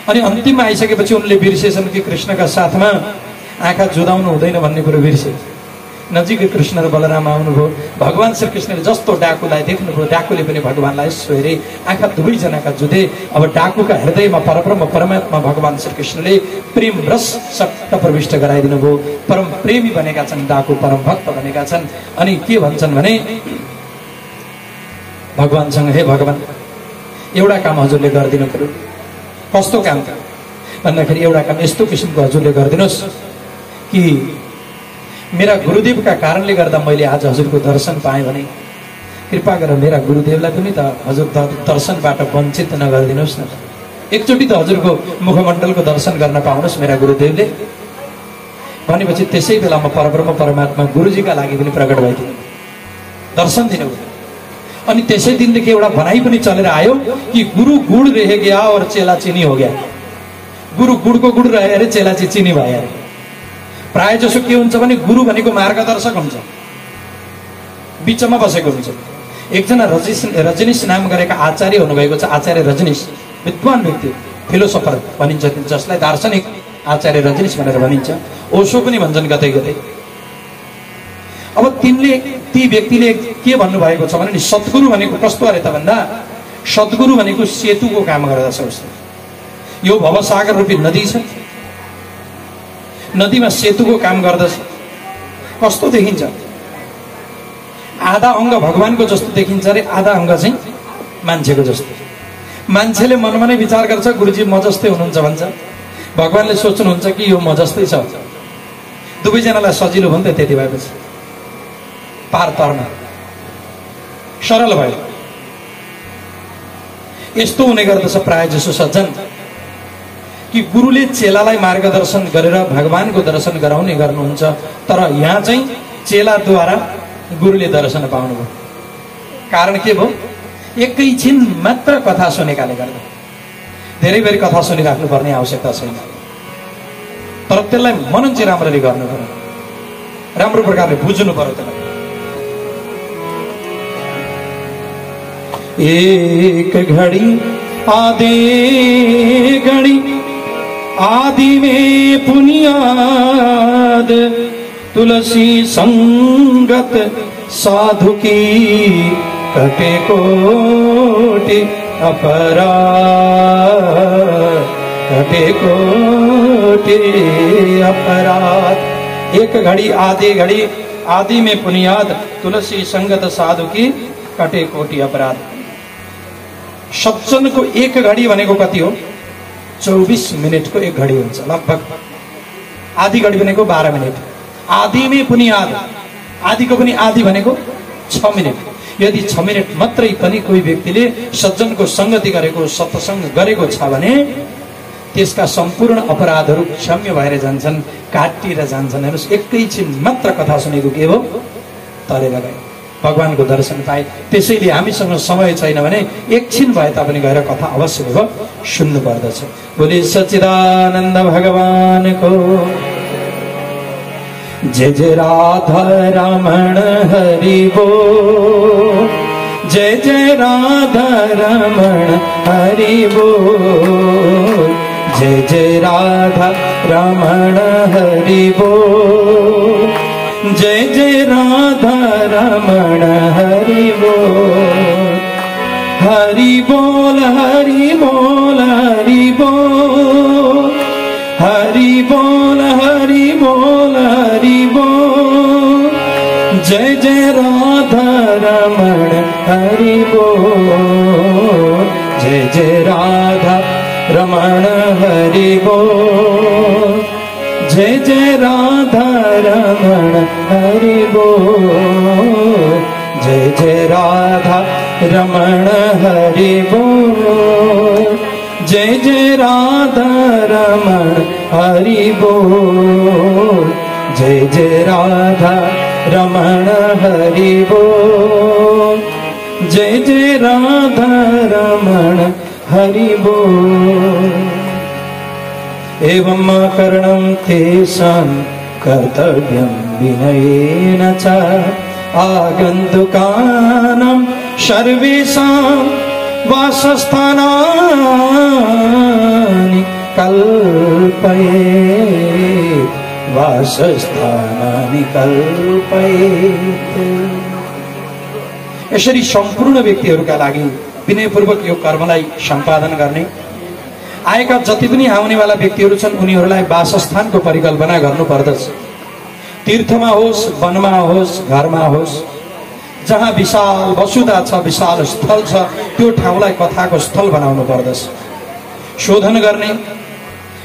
अनि अन्तिममा आइसकेपछि उनले बिर्सेछन् कि कृष्णका साथमा आँखा जुदाउनु हुँदैन भन्ने कुरो बिर्से। नजिकै कृष्ण र बलराम आउनुभयो। भगवान श्री कृष्णले जस्तो डाकुलाई देख्नुभयो, डाकुले पनि भगवानलाई यसो हेरे, आँखा दुवैजनाका जुधे। अब डाकुका हृदयमा परब्रह्म परमात्मा भगवान श्री कृष्णले प्रेम रस सट्ट प्रविष्ट गराइदिनु भयो। परम प्रेमी बनेका छन् डाकु, परम भक्त बनेका छन्। अनि के भन्छन् भने भगवानसँग, हे भगवान एउटा काम हजुरले गरिदिनु पर्यो। कस्तो काम भन्दाखेरि एउटा काम यस्तो किसिमको हजुरले गरिदिनुहोस् कि मेरा गुरुदेवका कारणले गर्दा मैले आज हजुरको दर्शन पाएँ भने कृपा गरेर मेरा गुरुदेवलाई पनि त हजुर दर्शनबाट वञ्चित नगरिदिनुहोस् न। एकचोटि त हजुरको मुखमण्डलको दर्शन गर्न पाउनुहोस् मेरा गुरुदेवले भनेपछि त्यसै बेला म परब्रह्म परमात्मा गुरुजीका लागि पनि प्रकट भइदिनु, दर्शन दिनुभयो। अनि त्यसै दिनदेखि एउटा भनाइ पनि चलेर आयो कि गुरु गुड़ रह गया और चेला चीनी हो गया। गुरु गुड़को गुड़ रहे अरे, चेला चाहिँ चिनी भयो अरे। प्राय जसो के हुन्छ भने गुरु भनेको मार्गदर्शक हुन्छ, बिचमा बसेको हुन्छ। एकजना रजनीश नाम गरेका आचार्य हुनुभएको छ, आचार्य रजनीश, विद्वान व्यक्ति, फिलोसोफर भनिन्छ जसलाई, दार्शनिक आचार्य रजनीश भनेर भनिन्छ। ओशो पनि भन्छन् कतै कतै। अब ती व्यक्तिले के भन्नुभएको छ भने सद्गुरु भनेको कस्तो अरे त भन्दा सद्गुरु भनेको सेतुको काम गर्दछ उसले। यो भवसागर रूपी नदी छ, नदीमा सेतुको काम गर्दछ। कस्तो देखिन्छ? आधा अङ्ग भगवानको जस्तो देखिन्छ अरे, आधा अङ्ग चाहिँ मान्छेको जस्तो। मान्छेले मनमा नै विचार गर्छ गुरुजी म जस्तै हुनुहुन्छ भन्छ, भगवानले सोच्नुहुन्छ कि यो म जस्तै छ। दुवैजनालाई सजिलो भयो नि त त्यति भएपछि, पार तर्न सरल भयो। यस्तो हुने गर्दछ प्राय जसो सज्जन कि गुरुले चेलालाई मार्गदर्शन गरेर भगवानको दर्शन गराउने गर्नुहुन्छ, तर यहाँ चाहिँ चेलाद्वारा गुरुले दर्शन पाउनुभयो। कारण के भयो? एकैछिन मात्र कथा सुनेकाले गर्दा। धेरै बेर कथा सुनिराख्नुपर्ने आवश्यकता छैन, तर त्यसलाई मनन चाहिँ राम्ररी गर्नु पर्यो, राम्रो प्रकारले बुझ्नु पर्यो त्यसलाई। एक घड़ी आधे घड़ी आदि में पुनियाद, तुलसी संगत साधु की कटे कोटि अपराध, कटे कोटि अपराध। एक घड़ी आधे घड़ी आदि में पुनियाद, तुलसी संगत साधु की कटे कोटि अपराध। सज्जनको एक घडी भनेको कति हो? 24 मिनटको एक घडी हुन्छ लगभग। आधी घडी भनेको 12 मिनट। आधी में पुनियाद, आधीको पनि आधी भनेको 6 मिनट। यदि 6 मिनट मात्रै पनि कोही व्यक्तिले सज्जनको संगति गरेको, सत्संग गरेको छ भने त्यसका सम्पूर्ण अपराधहरू क्षम्य भएर जान्छन्, काटिएर जान्छन्। हेर्नुस्, एकैछिन मात्र कथा सुनेको के हो? तरेर गयो, भगवानको दर्शन पाए। त्यसैले हामीसँग समय छैन भने एकछिन भए तापनि गएर कथा अवश्य सुन्नु पर्दछ। बोले सच्चिदानन्द भगवानको जय जय राधा रमण हरि बोल, जय जय राधा रमण हरि बोल, जय जय राधा रमण हरि बोल, जय जय राधा रमण हरि बोल, हरि बोल हरि बोल हरि बोल, हरि बोल हरि बोल हरि बोल, जय जय राधा रमण हरि बोल, जय जय राधा रमण हरि बोल, जय जय राधा रमण हरि बोल, जय जय राधा रमण हरि बोल, जय जय राधा रमण हरि बोल, जय जय राधा रमण हरि बोल, जय जय राधा रमण हरि बोल। एवं करणं तेषां कर्तव्यं विनयेन च आगन्तुकानां सर्वेषां वासस्थानानि कल्पयेत्, वासस्थानानि कल्पयेत्। यसरी सम्पूर्ण व्यक्तिहरूका लागि विनयपूर्वक यो कर्मलाई सम्पादन गर्ने, आएका जति पनि आउनेवाला व्यक्तिहरू छन् उनीहरूलाई वासस्थानको परिकल्पना गर्नुपर्दछ। तीर्थमा होस्, वनमा होस्, घरमा होस्, जहाँ विशाल वसुधा छ, विशाल स्थल छ, त्यो ठाउँलाई कथाको स्थल बनाउनु पर्दछ। शोधन गर्ने,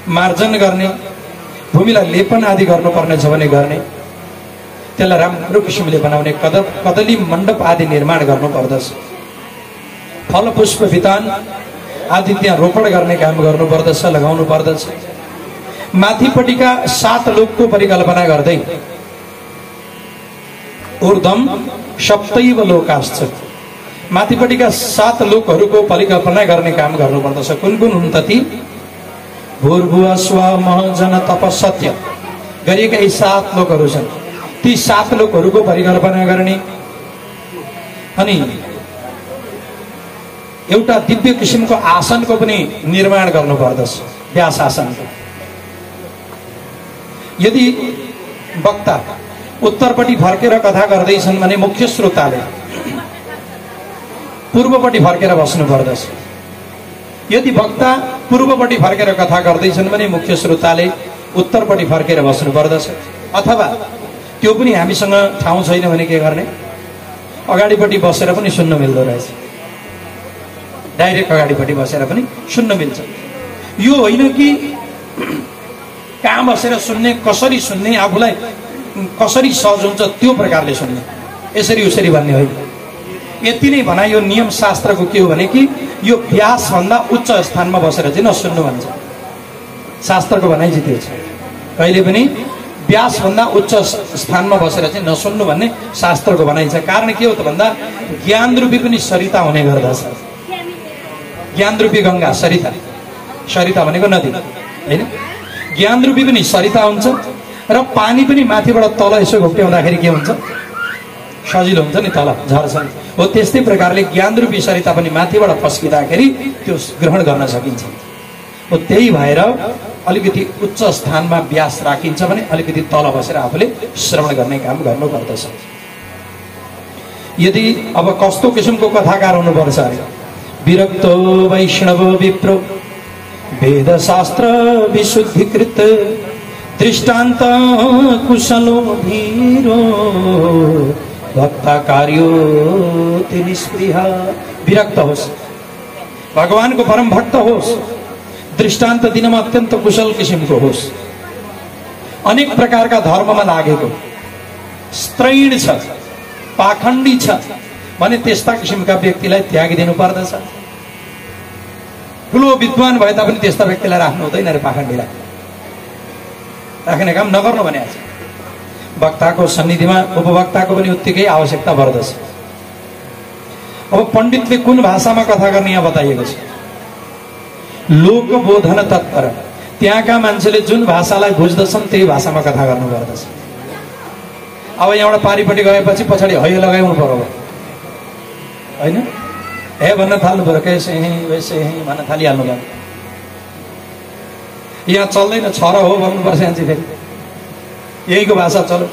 मार्जन गर्ने, भूमिलाई लेपन आदि गर्नुपर्ने छ भने गर्ने, त्यसलाई राम्रो किसिमले बनाउने कदली मण्डप आदि निर्माण गर्नुपर्दछ। फल पुष्प वितान आदि त्यहाँ रोपण गर्ने काम गर्नुपर्दछ, लगाउनु पर्दछ। माथिपट्टिका 7 लोकको परिकल्पना गर्दै ऊर्ध्वम सप्तैव लोकाश्च, माथिपट्टिका 7 लोकहरूको परिकल्पना गर्ने काम गर्नुपर्दछ। कुन कुन हुन् त ती? भूर्भुव स्व मह जन तप सत्य गरिएका यी 7 लोकहरू छन्। ती 7 लोकहरूको परिकल्पना गर्ने, अनि एउटा दिव्य किसिमको आसनको पनि निर्माण गर्नुपर्दछ, व्यास आसनको। यदि वक्ता उत्तरपट्टि फर्केर कथा गर्दैछन् भने मुख्य श्रोताले पूर्वपट्टि फर्केर बस्नु पर्दछ। यदि वक्ता पूर्वपट्टि फर्केर कथा गर्दैछन् भने मुख्य श्रोताले उत्तरपट्टि फर्केर बस्नु पर्दछ। अथवा त्यो पनि हामीसँग ठाउँ छैन भने के गर्ने? अगाडिपट्टि बसेर पनि सुन्न मिल्दो रहेछ, डाइरेक्ट अगाडिपट्टि बसेर पनि सुन्न मिल्छ। यो होइन कि कहाँ बसेर सुन्ने, कसरी सुन्ने, आफूलाई कसरी सहज हुन्छ त्यो प्रकारले सुन्ने, यसरी उसरी भन्ने होइन। यति नै भनाइ यो नियम शास्त्रको के हो भने कि यो व्यासभन्दा उच्च स्थानमा बसेर चाहिँ नसुन्नु भन्छ। शास्त्रको भनाइ चाहिँ त्यो छ, कहिले पनि व्यासभन्दा उच्च स्थानमा बसेर चाहिँ नसुन्नु भन्ने शास्त्रको भनाइ छ। कारण के हो त भन्दा ज्ञान रूपी पनि सरिता हुने गर्दछ। ज्ञान रूपी गङ्गा सरिता, सरिता भनेको नदी होइन, ज्ञान रूपी पनि सरिता हुन्छ र पानी पनि माथिबाट तल यसो घोप्ट्याउँदाखेरि के हुन्छ? सजिलो हुन्छ नि, तल झर्छ। हो त्यस्तै प्रकारले ज्ञान रूपी सरिता पनि माथिबाट फस्किँदाखेरि त्यो ग्रहण गर्न सकिन्छ। हो त्यही भएर अलिकति उच्च स्थानमा व्यास राखिन्छ भने अलिकति तल बसेर आफूले श्रवण गर्ने काम गर्नुपर्दछ। यदि अब कस्तो किसिमको कथाकार हुनुपर्छ अरे? विरक्तो वैष्णव विप्रो वेदशास्त्र विशुद्धिकृत दृष्टान्त कुशलो धीरो भक्ता कार्यो निष्प्रिय। विरक्त होस्, भगवानको परम भक्त होस्, दृष्टान्त दिनमा अत्यन्त कुशल किसिमको होस्, अनेक प्रकारका धर्ममा लागेको, स्त्रैण छ, पाखण्डी छ भने त्यस्ता किसिमका व्यक्तिलाई त्यागिदिनु पर्दछ। ठुलो विद्वान भए तापनि त्यस्ता व्यक्तिलाई राख्नु हुँदैन रे, पाखण्डीलाई राख्ने काम नगर्नु भनेको छ। वक्ताको सन्निधिमा उपवक्ताको पनि उत्तिकै आवश्यकता पर्दछ। अब पण्डितले कुन भाषामा कथा गर्ने यहाँ बताइएको छ? लोकबोधन तत्पर, त्यहाँका मान्छेले जुन भाषालाई बुझ्दछन् त्यही भाषामा कथा गर्नु पर्दछ। अब यहाँबाट पारिपट्टि गएपछि पछाडि हैयो लगाउनु पर्यो होइन, हे भन्न थाल्नु पर्यो, कैसे वैसे भन्न थालिहाल्नु पर्यो। यहाँ चल्दैन, छ र हो भन्नुपर्छ, यहाँ चाहिँ फेरि यहीको भाषा चलो।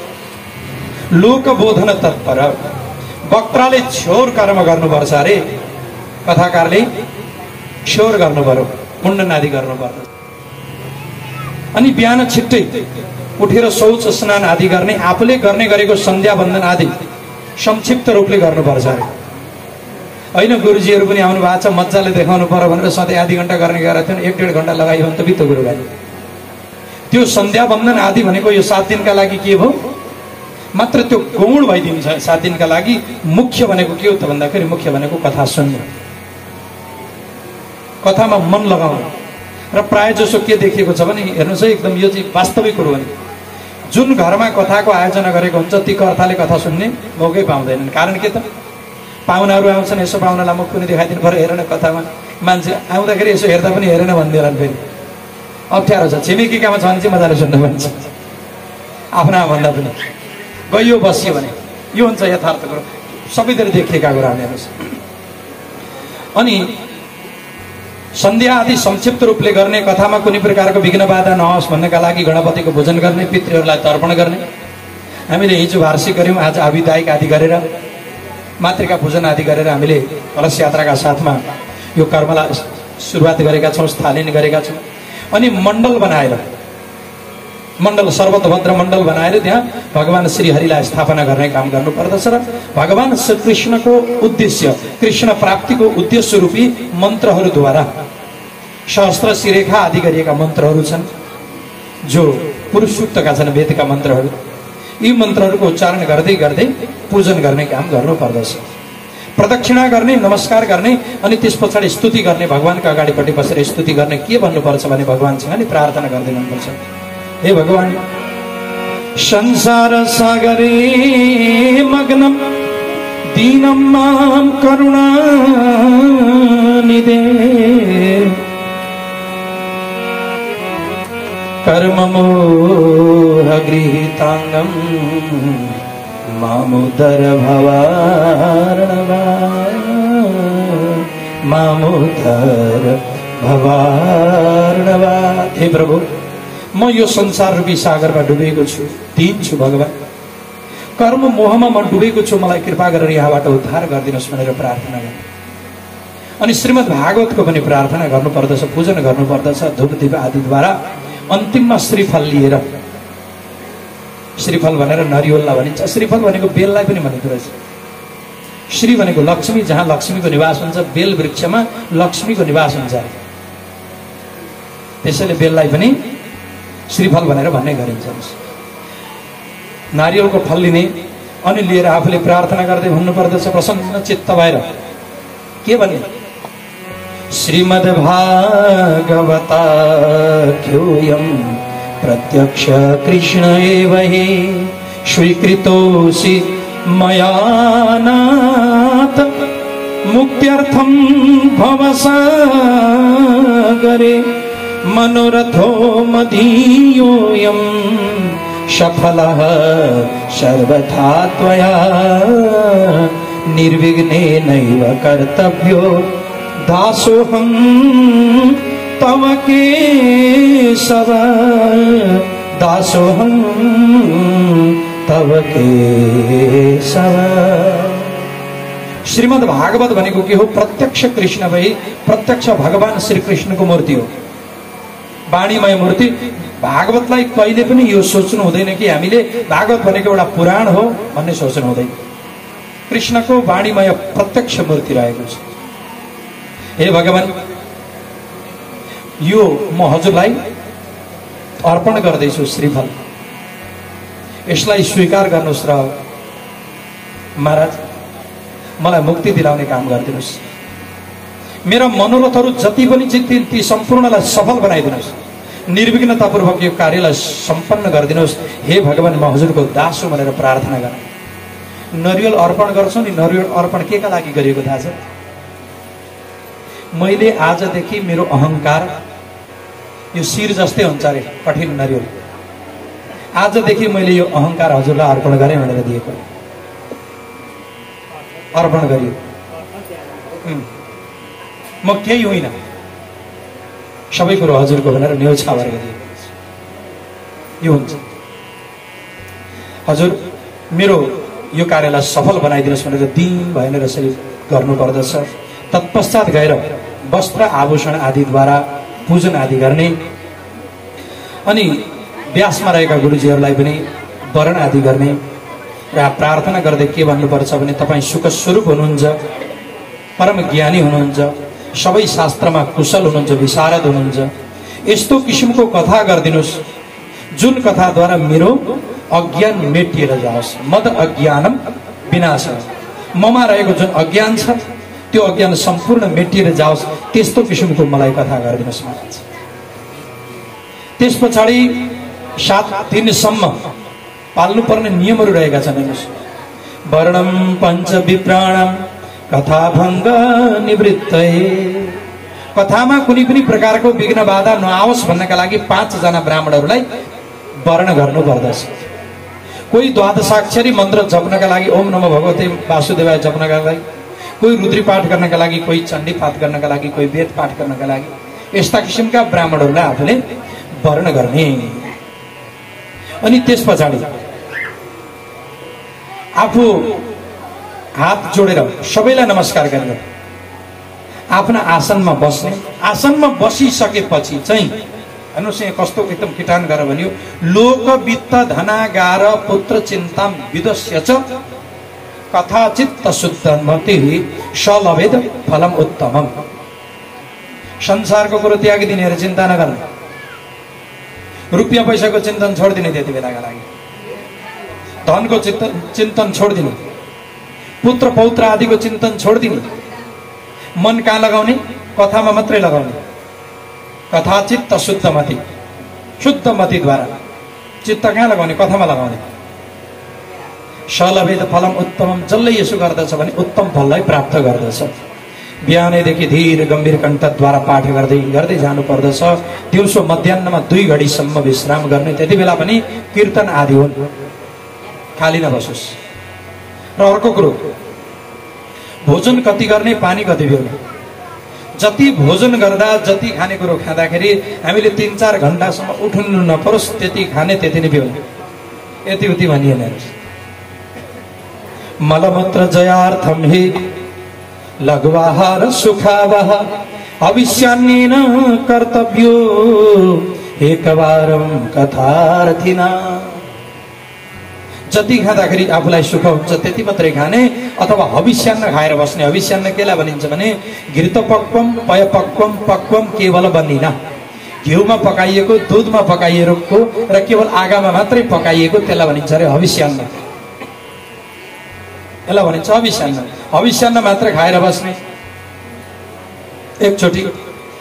लोकबोधन तत्पर, वक्ताले छोर कर्म गर्नुपर्छ अरे, कथाकारले छोर गर्नु पर्यो, मुण्डन आदि गर्नु पर्यो। अनि बिहान छिट्टै उठेर शौच स्नान आदि गर्ने, आफूले गर्ने गरेको सन्ध्या बन्दन आदि संक्षिप्त रूपले गर्नुपर्छ अरे। होइन गुरुजीहरू पनि आउनु भएको छ, मजाले देखाउनु पर्यो भनेर सधैँ आधी घन्टा गर्ने गरेका थियौँ, 1-1.5 घन्टा लगायो भने त बित्तो कुरो गरे। त्यो सन्ध्या वन्दन आदि भनेको यो 7 दिनका लागि के भयो, मात्र त्यो गौण भइदिन्छ 7 दिनका लागि। मुख्य भनेको के हो त भन्दाखेरि मुख्य भनेको कथा सुन्नु, कथामा मन लगाउनु। र प्रायः जसो के देखिएको छ भने हेर्नुहोस् है, एकदम यो चाहिँ वास्तविक कुरो हो। जुन घरमा कथाको आयोजना गरेको हुन्छ ती कर्ताले कथा सुन्ने मौकै पाउँदैनन्। कारण के त, पाहुनाहरू आउँछन्, यसो पाहुनालाई मुख पनि देखाइदिनु पर्यो, हेरेन कथामा, मान्छे आउँदाखेरि यसो हेर्दा पनि हेरेन भनिदिएलान्, फेरि अप्ठ्यारो छ। छिमेकीकामा छ भने चाहिँ मजाले सुन्नु भन्छ, आफ्ना भन्दा पनि गयो बसियो भने यो हुन्छ यथार्थ कुरो, सबैतिर देखिएका कुराहरू हेर्नुहोस्। अनि सन्ध्या आदि संक्षिप्त रूपले गर्ने, कथामा कुनै प्रकारको विघ्न बाधा नहोस् भन्नका लागि गणपतिको पूजन गर्ने, पितृहरूलाई तर्पण गर्ने। हामीले हिजो वार्षिक गऱ्यौँ, आज आविदायिक आदि गरेर मातृका पूजन आदि गरेर हामीले कलश यात्राका साथमा यो कर्मलाई सुरुवात गरेका छौँ, स्थालिन गरेका छौँ। अनि मण्डल बनाएर, मण्डल सर्वतभद्र मण्डल बनाएर त्यहाँ भगवान श्रीहरिलाई स्थापना गर्ने काम गर्नुपर्दछ। र भगवान श्रीकृष्णको उद्देश्य, कृष्ण प्राप्तिको उद्देश्य रूपी मन्त्रहरूद्वारा सहस्त्र शिरेखा आदि गरिएका मन्त्रहरू छन्, जो पुरुष सूक्तका छन्, वेदका मन्त्रहरू। यी मन्त्रहरूको उच्चारण गर्दै गर्दै पूजन गर्ने काम गर्नुपर्दछ। प्रदक्षिणा गर्ने, नमस्कार गर्ने, अनि त्यस पछाडि स्तुति गर्ने, भगवानको अगाडिपट्टि बसेर स्तुति गर्ने। के भन्नुपर्छ भने भगवानसँग नि प्रार्थना गर्दै जानुपर्छ। हे भगवान, संसार सागरे मग्नम दीनं मां करुणानिधे कर्ममोहगृहीतांगं मामुदर भवार्णवा। हे प्रभु, म यो संसार रूपी सागरमा डुबेको छु, दिन्छु भगवान। कर्म मोहमा म डुबेको छु, मलाई कृपा गरेर यहाँबाट उद्धार गरिदिनुहोस् भनेर प्रार्थना गर्नु। अनि श्रीमद् भागवतको पनि प्रार्थना गर्नुपर्दछ, पूजन गर्नुपर्दछ धूप दीप आदिद्वारा। अन्तिममा श्रीफल लिएर, श्रीफल भनेर नरिवललाई भनिन्छ, श्रीफल भनेको बेललाई पनि भनिँदो रहेछ। श्री भनेको लक्ष्मी, जहाँ लक्ष्मीको निवास हुन्छ, बेल वृक्षमा लक्ष्मीको निवास हुन्छ, त्यसैले बेललाई पनि श्रीफल भनेर भन्ने गरिन्छ। नारियलको फल लिने अनि लिएर आफूले प्रार्थना गर्दै भन्नुपर्दछ प्रसन्न चित्त भएर। के भन्ने? श्रीमद्भागवताख्योऽयं प्रत्यक्ष कृष्ण एव हि स्वीकृतोऽसि मया नाथ मुक्त्यर्थं भवसागरे मनोरथो मदीयोऽयं सफलः सर्वथा त्वया निर्विघ्नेनैव कर्तव्यो दासोऽहं तव केशव दासोऽहं तव केशव। श्रीमद् भागवत भनेको के हो? प्रत्यक्ष कृष्ण भई प्रत्यक्ष भगवान श्री कृष्णको मूर्ति हो, वाणीमय मूर्ति। भागवतलाई कहिले पनि यो सोच्नु हुँदैन कि हामीले भागवत भनेको एउटा पुराण हो भन्ने सोच्नु हुँदैन। कृष्णको वाणीमय प्रत्यक्ष मूर्ति रहेको छ। हे भगवान, यो म हजुरलाई अर्पण गर्दैछु श्रीफल, यसलाई स्वीकार गर्नुहोस् र महाराज मलाई मुक्ति दिलाउने काम गरिदिनुहोस्। मेरा मनोरथहरू जति पनि ती सम्पूर्णलाई सफल बनाइदिनुहोस्। निर्विघ्नतापूर्वक यो कार्यलाई सम्पन्न गरिदिनुहोस्। हे भगवान, म हजुरको दास हुँ भनेर प्रार्थना गर। नरिवल अर्पण गर्छौँ नि, नरिवल अर्पण के का लागि गरिएको थाहा छ? मैले आजदेखि मेरो अहंकार यो शिर जस्तै हुन्छ अरे, कठिन नरिवल। आजदेखि मैले यो अहंकार हजुरलाई अर्पण गरेँ भनेर दिएको, अर्पण गरियो। म केही होइन, सबै कुरो हजुरको भनेर न्यौछावर गरिएको यो हुन्छ। हजुर, मेरो यो कार्यलाई सफल बनाइदिनुहोस् भनेर दिन भएन यसरी गर्नुपर्दछ। तत्पश्चात गएर वस्त्र आभूषण आदिद्वारा पूजन आदि गर्ने। अनि व्यासमा रहेका गुरुजीहरूलाई पनि वरण आदि गर्ने र प्रार्थना गर्दै के भन्नुपर्छ भने तपाईँ सुख स्वरूप हुनुहुन्छ, परम ज्ञानी हुनुहुन्छ, सबै शास्त्रमा कुशल हुनुहुन्छ, विशारद हुनुहुन्छ। यस्तो किसिमको कथा गरिदिनुहोस् जुन कथाद्वारा मेरो अज्ञान मेटिएर जाओस्। मद अज्ञानम विनाशः, ममा रहेको जुन अज्ञान छ त्यो अज्ञान सम्पूर्ण मेटिएर जाओस्। त्यस्तो किसिमको मलाई कथा गरिदिनुहोस् महाराज। त्यस पछाडि 7 दिनसम्म पाल्नुपर्ने नियमहरू रहेका छन्। हेर्नुहोस्, वर्णम पञ्च विप्राणम कथाभङ्ग निवृत्तये। कथामा कुनै पनि प्रकारको विघ्न बाधा नआओस् भन्नका लागि 5 जना ब्राह्मणहरूलाई वर्ण गर्नु पर्दछ। कोही द्वादशाक्षरी मन्त्र जप्नका लागि ओम नमो भगवते वासुदेवाय जप्नका लागि, कोही रुद्री पाठ गर्नका लागि, कोही चण्डी पाठ गर्नका लागि, कोही वेद पाठ गर्नका लागि, यस्ता किसिमका ब्राह्मणहरूलाई आफूले वर्ण गर्ने। अनि त्यस पछाडि आफू हात जोडेर सबैलाई नमस्कार गरेर आफ्ना आसनमा बस्ने। आसनमा बसिसकेपछि चाहिँ हेर्नुहोस् यहाँ कस्तो एकदम किटान गरेर भनियो, लोक वित्त धनागार पुत्र चिन्ता विदस्य च कथाचित्त शुद्ध मति सलभेद फलम उत्तमम। संसारको कुरो त्यागिदिनेहरू चिन्ता नगर्ने, रुपियाँ पैसाको चिन्तन छोडिदिने, त्यति बेलाका लागि धनको चिन्तन छोडिदिने, पुत्र पौत्र आदिको चिन्तन छोडिदिने। मन कहाँ लगाउने? कथामा मात्रै लगाउने। कथाचित्त शुद्ध मति, शुद्ध मतिद्वारा चित्त कहाँ लगाउने? कथामा लगाउने। सलभेद फलम उत्तमम, जसले यसो गर्दछ भने उत्तम फललाई प्राप्त गर्दछ। बिहानैदेखि धीर गम्भीर कण्ठद्वारा पाठ गर्दै गर्दै जानु पर्दछ। दिउँसो मध्याहमा 2 घडीसम्म विश्राम गर्ने। त्यति बेला पनि कीर्तन आदि हुन्, खाली नबसोस्। र अर्को कुरो, भोजन कति गर्ने, पानी कति पिउने। जति भोजन गर्दा, जति खाने कुरो खाँदाखेरि हामीले 3-4 घण्टासम्म उठ्नु नपरोस्, त्यति खाने त्यति नै पिउने, यति उति भनिएन। मलमूत्र जयार्थम हि लघुआहार सुखावह अविश्यान्येन कर्तव्यो एकवारम कथार्थिना। जति खाँदाखेरि आफूलाई सुख हुन्छ त्यति मात्रै खाने, अथवा हविष्यान्न खाएर बस्ने। हविष्यान्न केलाई भनिन्छ भने घृतपक्वम पयपक्वम पक्वम केवल बनिना, घिउमा पकाइएको, दुधमा पकाइएको र केवल आगामा मात्रै पकाइएको, त्यसलाई भनिन्छ अरे हविष्यान्न। यसलाई भनिन्छ हविष्यान्न। हविष्यान्न मात्र खाएर बस्ने। एकचोटि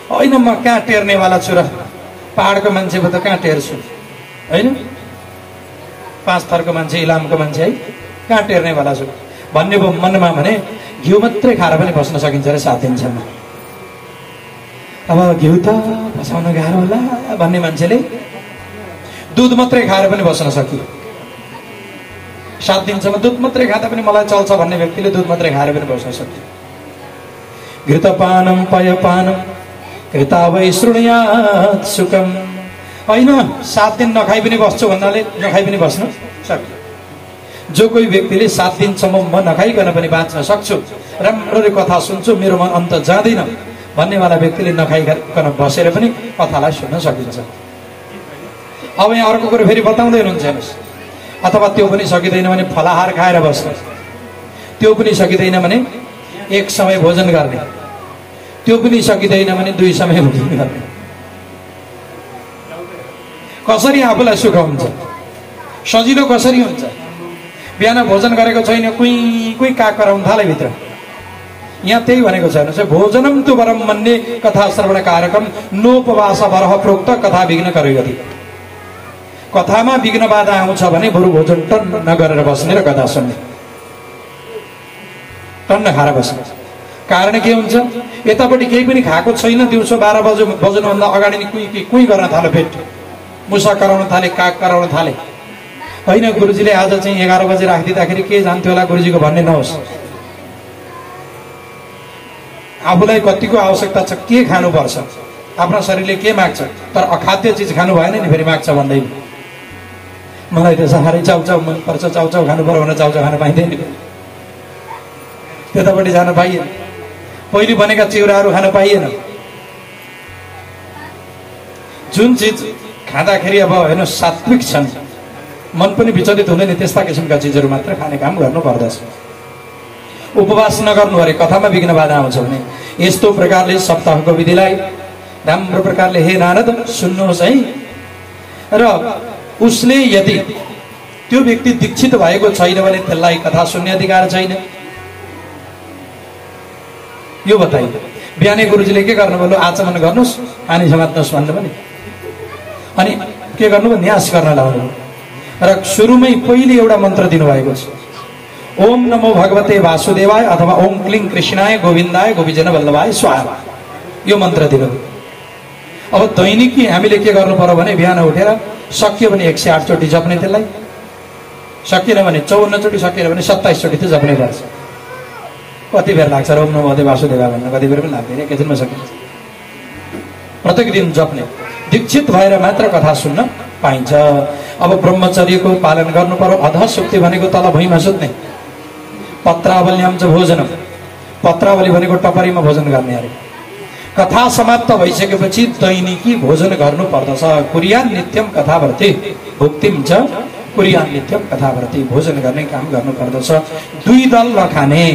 होइन म कहाँ टेर्नेवाला छु र, पहाडको मान्छे त कहाँ टेर्छु, होइन 5 थरको मान्छे, इलामको मान्छे है, कहाँ टेर्नेवाला छु भन्ने भयो मनमा भने घिउ मात्रै खाएर पनि बस्न सकिन्छ अरे 7 दिनसम्म। अब घिउ त बसाउन गाह्रो होला भन्ने मान्छेले दुध मात्रै खाएर पनि बस्न सकियो। 7 दिनसम्म दुध मात्रै खाँदा पनि मलाई चल्छ भन्ने व्यक्तिले दुध मात्रै खाएर पनि बस्न सक्यो। घृतपानम पयपानम घृतावै शृणुयात् सुखम। होइन 7 दिन नखाइ पनि बस्छु भन्नाले नखाइ पनि बस्न सक्यो। जो कोही व्यक्तिले 7 दिनसम्म म नखाइकन पनि बाँच्न सक्छु, राम्ररी कथा सुन्छु, मेरो मन अन्त जाँदैन भन्नेवाला व्यक्तिले नखाइकन बसेर पनि कथालाई सुन्न सकिन्छ। अब यहाँ अर्को कुरो फेरि बताउँदै हुनुहुन्छ हेर्नुहोस्। अथवा त्यो पनि सकिँदैन भने फलाहार खाएर बस्ने, त्यो पनि सकिँदैन भने 1 समय भोजन गर्ने, त्यो पनि सकिँदैन भने 2 समय भोजन गर्ने। कसरी आफूलाई सुख हुन्छ, सजिलो कसरी हुन्छ? बिहान भोजन गरेको छैन, कुई कुई काग कराउन थाले भित्र। यहाँ त्यही भनेको छ हेर्नुहोस्, भोजनम तु वरम मन्ये कथा श्रवण कारकम नोपवास वरह प्रोक्त कथा विघ्न करोति। कथामा विघ्न बाधा आउँछ भने बरु भोजन टन्न नगरेर बस्ने र कथा सुन्ने, टन्न खाएर बस्ने। कारण के हुन्छ? यतापट्टि केही पनि खाएको छैन, दिउँसो 12 बज्नुभन्दा अगाडि नै कुई गर्न थाल्यो, पेट मुसा कराउन थाले, काग कराउन थाले। होइन गुरुजीले आज चाहिँ 11 बजे राखिदिँदाखेरि के जान्थ्यो होला गुरुजीको भन्ने नहोस्। आफूलाई कतिको आवश्यकता छ, के खानुपर्छ, आफ्ना शरीरले के माग्छ, तर अखाद्य चिज खानु भएन नि फेरि माग्छ भन्दै। मलाई त साह्रै चाउचाउ मनपर्छ, चाउचाउ खानु पर्यो भने चाउचाउ खान पाइँदैन, त्यतापट्टि जान पाइएन। पहिले बनेका चिउराहरू खान पाइएन। जुन चिज खाँदाखेरि अब हेर्नु सात्विक छन्, मन पनि विचलित हुँदैन, त्यस्ता किसिमका चिजहरू मात्र खाने काम गर्नु पर्दछ। उपवास नगर्नु अरे कथामा विघ्न बाधा आउँछ भने यस्तो प्रकारले सप्ताहको विधिलाई राम्रो प्रकारले हे नारद सुन्नुहोस् है। र उसले यदि त्यो व्यक्ति दीक्षित भएको छैन भने त्यसलाई कथा सुन्ने अधिकार छैन। यो बताइ बिहानै गुरुजीले के गर्नुभयो? आचमन गर्नुहोस्, हानि समात्नुहोस् भन्नु पनि। अनि के गर्नुभयो? न्यास गर्न लाउनु। र सुरुमै पहिले एउटा मन्त्र दिनुभएको छ, ओम नमो भगवते वासुदेवाय अथवा ओम क्लीं कृष्णाय गोविन्दाय गोपीजन वल्लभाय स्वाहा, यो मन्त्र दिनु। अब दैनिकी हामीले के गर्नु पर्यो भने बिहान उठेर सक्यो भने 108 चोटि जप्ने, त्यसलाई सकिएन भने 54 चोटि, सकिएन भने 27 चोटि त जप्नै पर्छ। कति बेर लाग्छ ओम नमो भगवते वासुदेवाय भन्न? कति बेर पनि लाग्दैन, एकैछिनमा सकिन्छ। प्रत्येक दिन जप्ने, दीक्षित भएर मात्र कथा सुन्न पाइन्छ। अब ब्रह्मचर्यको पालन गर्नु पर्यो। अधःसुक्ति भनेको तल भुइँमा सुत्ने, पत्रावल्याम च भोजनम, पत्रावली भनेको टपरीमा भोजन गर्ने अरे। कथा समाप्त भइसकेपछि दैनिकी भोजन गर्नु पर्दछ। कुर्यान् नित्यम कथावर्ती भुक्तिम च कुर्यान् नित्यम कथावर्ती, भोजन गर्ने काम गर्नु पर्दछ। दुई दल नखाने,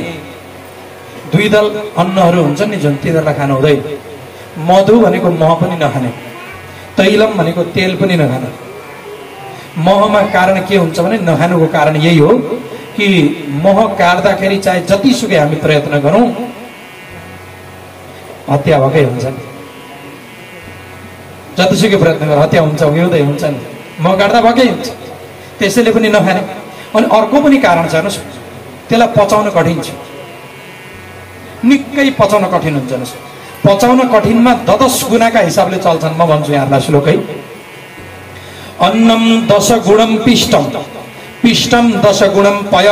दुई दल अन्नहरू हुन्छन् नि जुन, तिनीहरूलाई खानु हुँदैन। मधु भनेको मह पनि नखाने, तैलम भनेको तेल पनि नखाने। महमा कारण के हुन्छ भने नखानुको कारण यही हो कि मह काट्दाखेरि चाहे जतिसुकै हामी प्रयत्न गरौँ हत्या भएकै हुन्छ नि। जतिसुकै प्रयत्न गरौँ हत्या हुन्छ कि हुँदै हुन्छ नि, मह काट्दा भएकै हुन्छ। त्यसैले पनि नखाने। अनि अर्को पनि कारण छ, हेर्नुहोस्, त्यसलाई पचाउन कठिन छ, निकै पचाउन कठिन हुन्छ। हेर्नुहोस्, पचाउन कठिनमा 10 गुणाका हिसाबले चल्छन्। म भन्छु यहाँलाई श्लोकै, अन्नम 10 गुणम पिष्टम, पिष्टम 10 गुणम पय,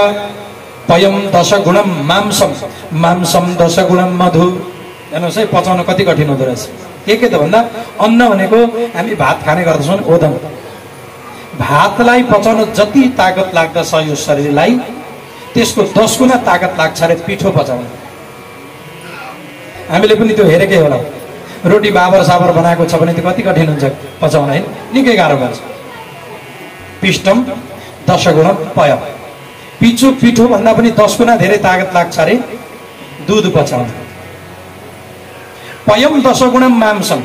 पयम 10 गुणम मांसम, मांसम 10 गुणम मधु। हेर्नुहोस् है, पचाउन कति कठिन हुँदो रहेछ। के त भन्दा अन्न भनेको हामी भात खाने गर्दछौँ ओदन, भातलाई पचाउन जति ताकत लाग्दछ यो शरीरलाई त्यसको 10 गुणा ताकत लाग्छ अरे पिठो पचाउन। हामीले पनि त्यो हेरेकै होला, रोटी बाबर साबर बनाएको छ भने त्यो कति कठिन हुन्छ पचाउन, है निकै गाह्रो पर्छ। पिष्टम 10 गुणम पय, पिठो भन्दा पनि 10 गुणा धेरै ताकत लाग्छ अरे दुध पचाउन। पयम 10 गुणम मांसम,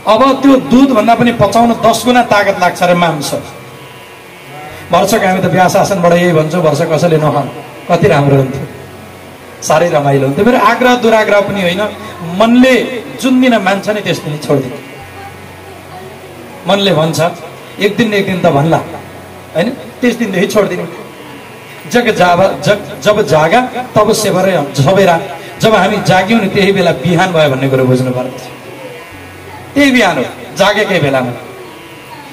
अब त्यो दुध भन्दा पनि पचाउन 10 गुणा ताकत लाग्छ अरे मांस। वर्षको हामी त बिहा शासनबाट यही भन्छौँ, वर्ष कसैले नखानु, कति राम्रो हुन्थ्यो, साह्रै रमाइलो हुन्थ्यो। मेरो आग्रह दुराग्रह पनि होइन, मनले जुन दिन मान्छ नि त्यस दिन छोडिदिनु। मनले भन्छ एक दिन न एक दिन त भन्ला, होइन, त्यस दिनदेखि छोडिदिनु। जब जागा तब सबेरा, जब हामी जाग्यौँ नि त्यही बेला बिहान भयो भन्ने कुरो बुझ्नु पर्दछ। त्यही बिहान हो, जागेकै बेलामा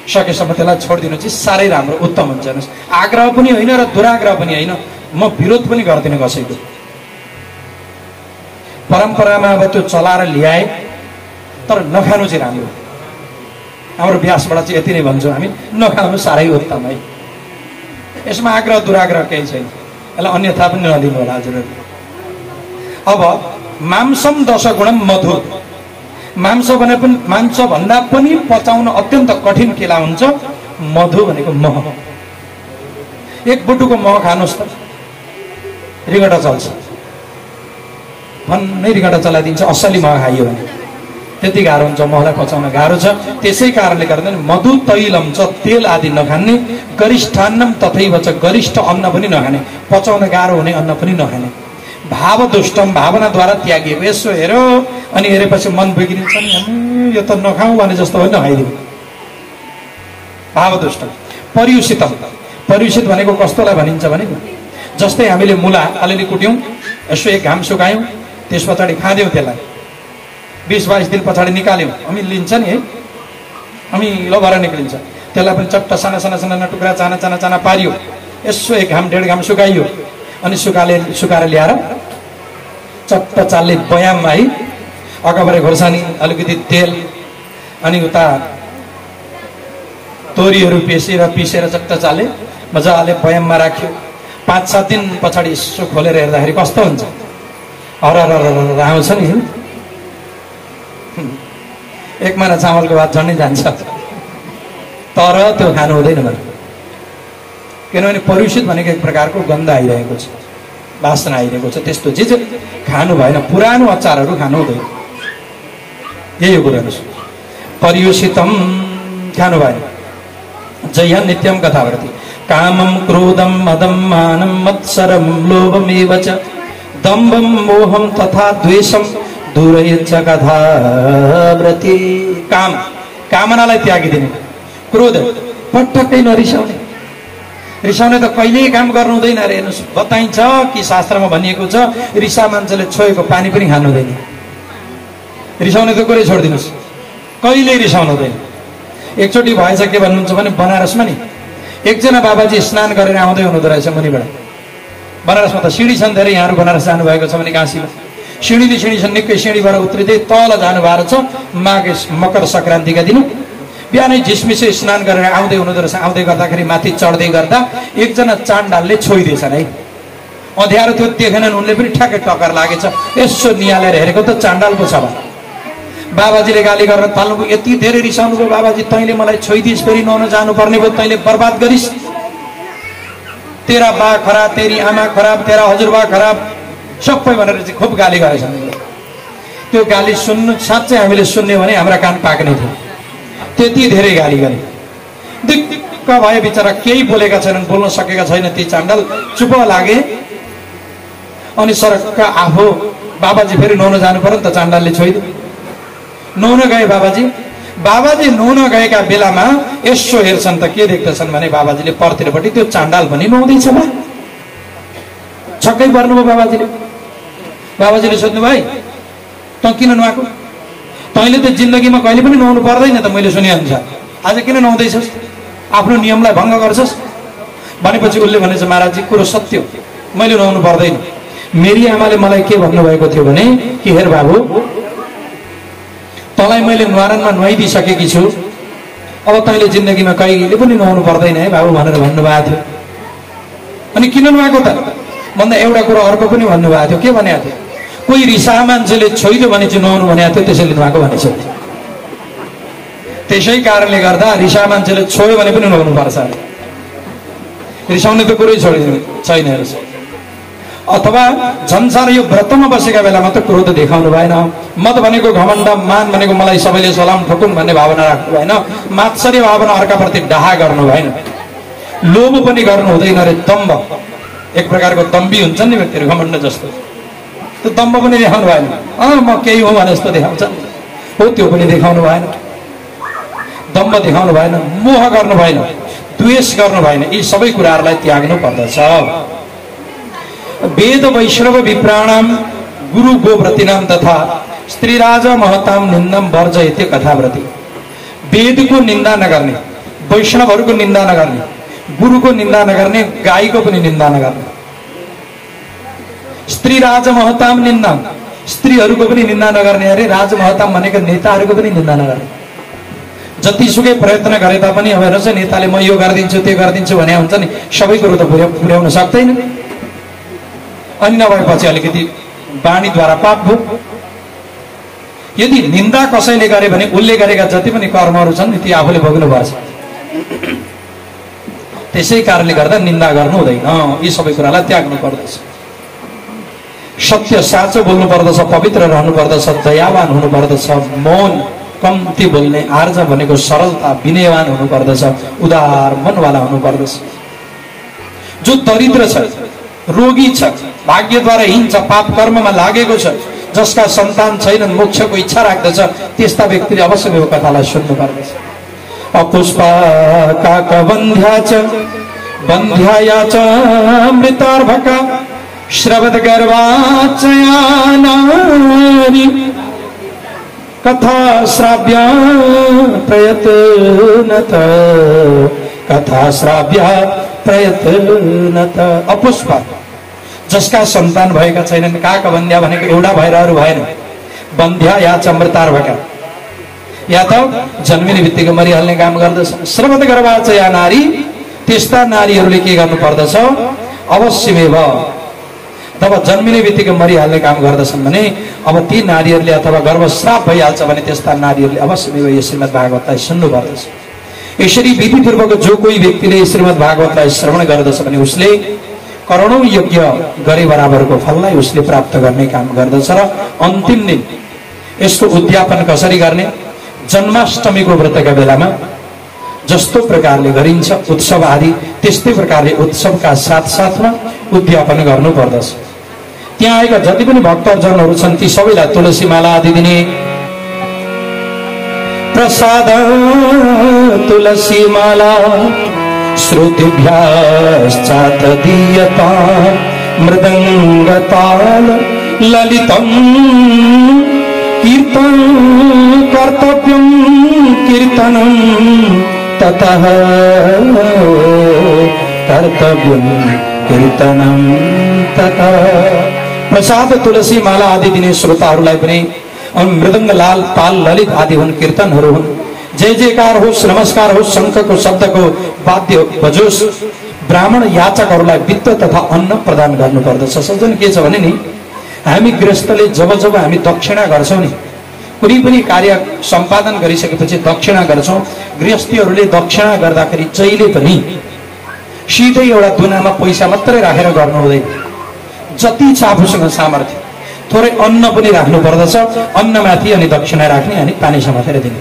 सकेसम्म त्यसलाई छोडिदिनु चाहिँ साह्रै राम्रो उत्तम हुन्छ। हेर्नुहोस्, आग्रह पनि होइन र दुराग्रह पनि होइन, म विरोध पनि गर्दिनँ कसैको। परम्परामा अब त्यो चलाएर ल्याए, तर नखानु चाहिँ राम्रो। हाम्रो व्यासबाट चाहिँ यति नै भन्छौँ हामी, नखानु साह्रै उत्तम है। यसमा आग्रह दुराग्रह केही छैन, यसलाई अन्यथा पनि नदिनु होला हजुरहरू। अब मांसम 10 गुणम मधु, मांस भने पनि मांस भन्दा पनि पचाउन अत्यन्त कठिन केला हुन्छ मधु भनेको मह। एक बुटुको मह खानुहोस् त, रिगटा चल्छ, भन्नै रिगटा चलाइदिन्छ असली मह खाइयो भने। त्यति गाह्रो हुन्छ, महलाई पचाउन गाह्रो छ। त्यसै कारणले गर्दा मधु तैलम छ, तेल आदि नखाने। गरिष्ठान्नम तथैव च, गरिष्ठ अन्न पनि नखाने, पचाउन गाह्रो हुने अन्न पनि नखाने। भाव दुष्टम, भावनाद्वारा त्यागिएको। यसो हेऱ्यो अनि हेरेपछि मन बिग्रिन्छ नि, यो त नखाउँ भने जस्तो हो, नखाइदिनु। भाव दुष्टम। पर्युषितम, पर्युषित भनेको कस्तोलाई भनिन्छ भने जस्तै हामीले मुला अलिअलि कुट्यौँ, यसो एक घाम सुकायौँ, त्यस पछाडि खाँद्यौँ, त्यसलाई 20-22 दिन पछाडि निकाल्यौँ, अमिलो लिन्छ नि है, अमिलो भएर निक्लिन्छ। त्यसलाई पनि चट्ट साना साना साना टुक्रा चाना चाना चाना पारियो, यसो एक घाम 1.5 घाम सुकाइयो, अनि सुकाएर ल्याएर चट्ट चाल्ने बयाममा है, अगाबारे खोर्सानी, अलिकति तेल, अनि उता तोरीहरू पिसेर चट्ट चाले मजाले बयाममा राख्यो। 5-7 दिन पछाडि यसो खोलेर हेर्दाखेरि कस्तो हुन्छ, हरहर आउँछ नि। एक महिना चामलको भात झन्डै जान्छ, तर त्यो खानु हुँदैन भने किनभने परुषित भनेको एक प्रकारको गन्ध आइरहेको छ, वासना आइरहेको छ। त्यस्तो चिज खानु भएन, पुरानो अचारहरू खानु हुँदैन। यही हो कुराहरू। पर्युषितम खानु भएन। जय नित्यम कथावृत्ति कामम क्रोधम मदम मानम मत्सरम लोभमेव च दम्भम मोहम तथा द्वेषम दूरयच्च कथाव्रति। काम, कामनालाई त्यागिदिने, क्रोध पटक्कै नरिसाउने। रिसाउने त कहिल्यै काम गर्नु हुँदैन अरे। हेर्नुहोस्, बताइन्छ कि शास्त्रमा भनिएको छ रिसा मान्छेले छोएको पानी पनि खानु हुँदैन। रिसाउने त कुरै छोडिदिनुहोस्, कहिल्यै रिसाउनु हुँदैन। एकचोटि भएछ के भन्नुहुन्छ भने बनारसमा नि एकजना बाबाजी स्नान गरेर आउँदै हुनुहुँदो रहेछ मुनिबाट। बनारसमा त सिँढी छन् धेरै, यहाँहरू बनारस जानुभएको छ भने काशीमा सिँढी छन्, निकै सिँढीबाट उत्रिँदै तल जानु भएको छ। माघे मकर सङ्क्रान्तिका दिन बिहानै झिसमिसे स्नान गरेर आउँदै हुनुहुँदो रहेछ। आउँदै गर्दाखेरि माथि चढ्दै गर्दा एकजना चाण्डालले छोइदिएछन् है। अँध्यारो त्यो देखेनन्, उनले पनि ठ्याक्कै टक्कर लागेछ। यसो निहालेर हेरेको त चाण्डाल पो छ। बाबाजीले गाली गर्न थाल्नुभयो, यति धेरै रिसाउनु भयो बाबाजी, तैँले मलाई छोइदिइस्, फेरि नुहाउन जानुपर्ने भयो, तैँले बर्बाद गरिस्। तेरा बा खराब, तेरी आमा खराब, तेरा हजुरबा खराब, सबै भनेर चाहिँ खुब गाली गरेछन्। त्यो गाली सुन्नु साँच्चै हामीले सुन्ने भने हाम्रा कान पाक्ने थियो। त्यति धेरै गाली गरे। दिक्क भए बिचरा, केही बोलेका छैनन्, बोल्न सकेका छैन ती चाण्डाल। चुप लागे अनि सरक्क आफू बाबाजी फेरि नुहाउन जानु पर्यो नि त, चाण्डालले छोइदियो। नुहाउन गए बाबाजी। बाबाजी नुहाउन गएका बेलामा यसो हेर्छन् त के देख्दछन् भने बाबाजीले पर्तिरपट्टि त्यो चाण्डाल पनि नुहाउँदैछ। बा छक्कै पर्नुभयो बाबाजीले। बाबाजीले सोध्नु, भाइ तँ किन नुहाएको? तैँले त जिन्दगीमा कहिले पनि नुहाउनु पर्दैन त मैले सुने अनुसार, आज किन नुहाउँदैछस्? आफ्नो नियमलाई भङ्ग गर्छस्? भनेपछि उसले भनेछ, महाराजजी कुरो सत्य हो, मैले नुहाउनु पर्दैन। मेरी आमाले मलाई के भन्नुभएको थियो भने कि हेर बाबु, तँलाई मैले न्वारानमा नुहाइदिइसकेकी छु, अब तैँले जिन्दगीमा कहिले पनि नुहाउनु पर्दैन है बाबु भनेर भन्नुभएको थियो। अनि किन नुहाएको त भन्दा एउटा कुरो अर्को पनि भन्नुभएको थियो। के भनेको थियो? कोही रिसा मान्छेले छोइदियो भने चाहिँ नुहाउनु भनेको थियो, त्यसैले नुहाएको भनेको थियो। त्यसै कारणले गर्दा रिसा मान्छेले छोयो भने पनि नुहाउनु पर्छ। रिसाउने त कुरै छोडिदिनु छैन। हेर्नुहोस्, अथवा झन्सार यो व्रतमा बसेका बेलामा त क्रोध देखाउनु भएन। मत भनेको घमण्ड, मान भनेको मलाई सबैले सलाम ठोकुन् भन्ने भावना राख्नु भएन। मात्सर्य भावना अर्काप्रति डाहा गर्नु भएन। लोभ पनि गर्नु हुँदैन रे। दम्भ, एक प्रकारको दम्बी हुन्छ नि व्यक्तिहरू, घमण्ड जस्तो, त्यो दम्भ पनि देखाउनु भएन। म केही हो भने जस्तो देखाउँछ हो, त्यो पनि देखाउनु भएन। दम्भ देखाउनु भएन, मोह गर्नु भएन, द्वेष गर्नु भएन। यी सबै कुराहरूलाई त्याग्नु पर्दछ। वेद वैष्णव विप्राणाम गुरु गोव्रतिनाम तथा स्त्री राजा महताम निन्दम वर्जयते कथाव्रति। वेदको निन्दा नगर्ने, वैष्णवहरूको निन्दा नगर्ने, गुरुको निन्दा नगर्ने, गाईको पनि निन्दा नगर्ने। स्त्री राजा महताम निन्दम, स्त्रीहरूको पनि निन्दा नगर्ने अरे। राज महताम भनेको नेताहरूको पनि निन्दा नगर्ने। जतिसुकै प्रयत्न गरे तापनि अब हेर्नुहोस्, नेताले म यो गरिदिन्छु त्यो गरिदिन्छु भने हुन्छ नि, सबै कुरो त पुर्याउन सक्दैन। अनि नभएपछि अलिकति वाणीद्वारा पाप भयो। यदि निन्दा कसैले गरे भने उसले गरेका जति पनि कर्महरू छन् नि ती आफूले भोग्नुपर्छ। त्यसै कारणले गर्दा निन्दा गर्नु हुँदैन। यी सबै कुरालाई त्याग्नु पर्दछ। सत्य साँचो बोल्नु पर्दछ, पवित्र रहनु पर्दछ, दयावान हुनु पर्दछ, मौन कम्ती बोल्ने, आर्ज भनेको सरलता, विनयवान हुनु पर्दछ, उदार मनवाला हुनु पर्दछ। जो दरिद्र छ, रोगी छ, भाग्यद्वारा हिँड्छ, पाप कर्ममा लागेको छ, जसका सन्तान छैनन्, मोक्षको इच्छा राख्दछ, त्यस्ता व्यक्तिले अवश्य यो कथालाई सुन्नु पर्दछ। अपुष्पा काकवन्ध्या च वन्ध्याया च मृतार्भका श्रवद गर्वाचया नारी कथा श्राव्या प्रयत्नत कथा श्राव्या प्रयत्नत। अपुष्पा, जसका सन्तान भएका छैनन्, काकवन्ध्या भनेको एउटा भएर अरू भएन, वन्ध्या या च मृतार्भका, या त जन्मिने बित्तिकै मरिहाल्ने काम गर्दछ। श्रवद गर्वाचया नारी, त्यस्ता नारीहरूले के गर्नु पर्दछ? अवश्यमेव, तब जन्मिने बित्तिकै मरिहाल्ने काम गर्दछन् भने अब ती नारीहरूले अथवा गर्भश्राप भइहाल्छ भने त्यस्ता नारीहरूले अवश्यमेव यो श्रीमद् भागवतलाई सुन्नु पर्दछ। यसरी विधिपूर्वक जो कोही व्यक्तिले श्रीमद् भागवतलाई श्रवण गर्दछ भने उसले करोडौं यज्ञ गरे बराबरको फललाई उसले प्राप्त गर्ने काम गर्दछ। र अन्तिम दिन यसको उद्यापन कसरी गर्ने? जन्माष्टमीको व्रतका बेलामा जस्तो प्रकारले गरिन्छ उत्सव आदि, त्यस्तै प्रकारले उत्सवका साथसाथमा उद्यापन गर्नु पर्दछ। त्यहाँ आएका जति पनि भक्तजनहरू छन् ती सबैलाई तुलसी माला आदि दिने। प्रसाद तुलसी माला श्रुतिभ्याश्चात दीयता मृदंग ताल ललितम कीर्तन कर्तव्यम कीर्तनम ततः कर्तव्यम कीर्तनम ततः। प्रसाद तुलसी माला आदि दिने श्रोताहरूलाई पनि मृदंग लाल ताल ललित आदि हुन्, कीर्तनहरू हुन्, जय जयकार होस्, नमस्कार होस्, शङ्खको शब्दको वाद्य बजोस्। ब्राह्मण याचकहरूलाई वित्त तथा अन्न प्रदान गर्नु पर्दछ। सज्जन के छ भने नि, हामी गृहस्थले जब जब हामी दक्षिणा गर्छौं नि, कुनै पनि कार्य सम्पादन गरिसकेपछि दक्षिणा गर्छौं, गृहस्थीहरूले दक्षिणा गर्दाखेरि जहिले पनि सिधै एउटा दुनामा पैसा मात्रै राखेर गर्नु हुँदैन। जति छ आफूसँग सामर्थ्य थोरै अन्न पनि राख्नु पर्दछ। अन्नमाथि अनि दक्षिणा राख्ने अनि पानी समातेर दिने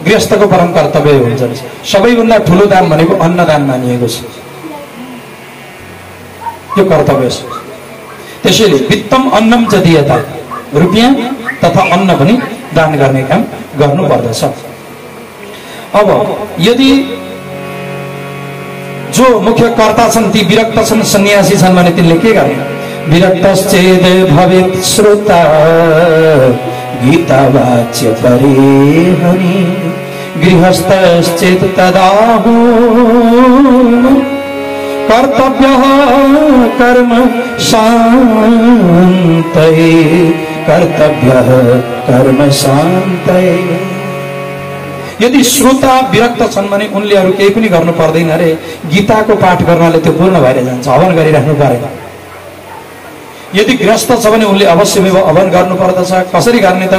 गृहस्थको परम कर्तव्य हुन्छ। सबैभन्दा ठुलो दान भनेको अन्नदान मानिएको छ, यो कर्तव्य छ। त्यसैले वित्तम अन्नम च दीयता, रुपियाँ तथा अन्न पनि दान गर्ने काम गर्नु पर्दछ। अब यदि जो मुख्य कर्ता छन् ती विरक्त छन्, सन्यासी छन् भने तिनले के गर्ने? विरक्तश्चेद भवेत् श्रोता गीता वाच्य परिहरि गृहस्थश्चेत् तदाहु कर्तव्यः कर्म शान्तये कर्तव्यः कर्म शान्तये। यदि श्रोता विरक्त छन् भने उनले अरू केही पनि गर्नु पर्दैन रे। गीताको पाठ गर्नाले त्यो पूर्ण भएर जान्छ, हवन गरिराख्नु परेन। यदि गृहस्थ छ भने उनले अवश्यमेव हवन गर्नु पर्दछ। कसरी गर्ने त?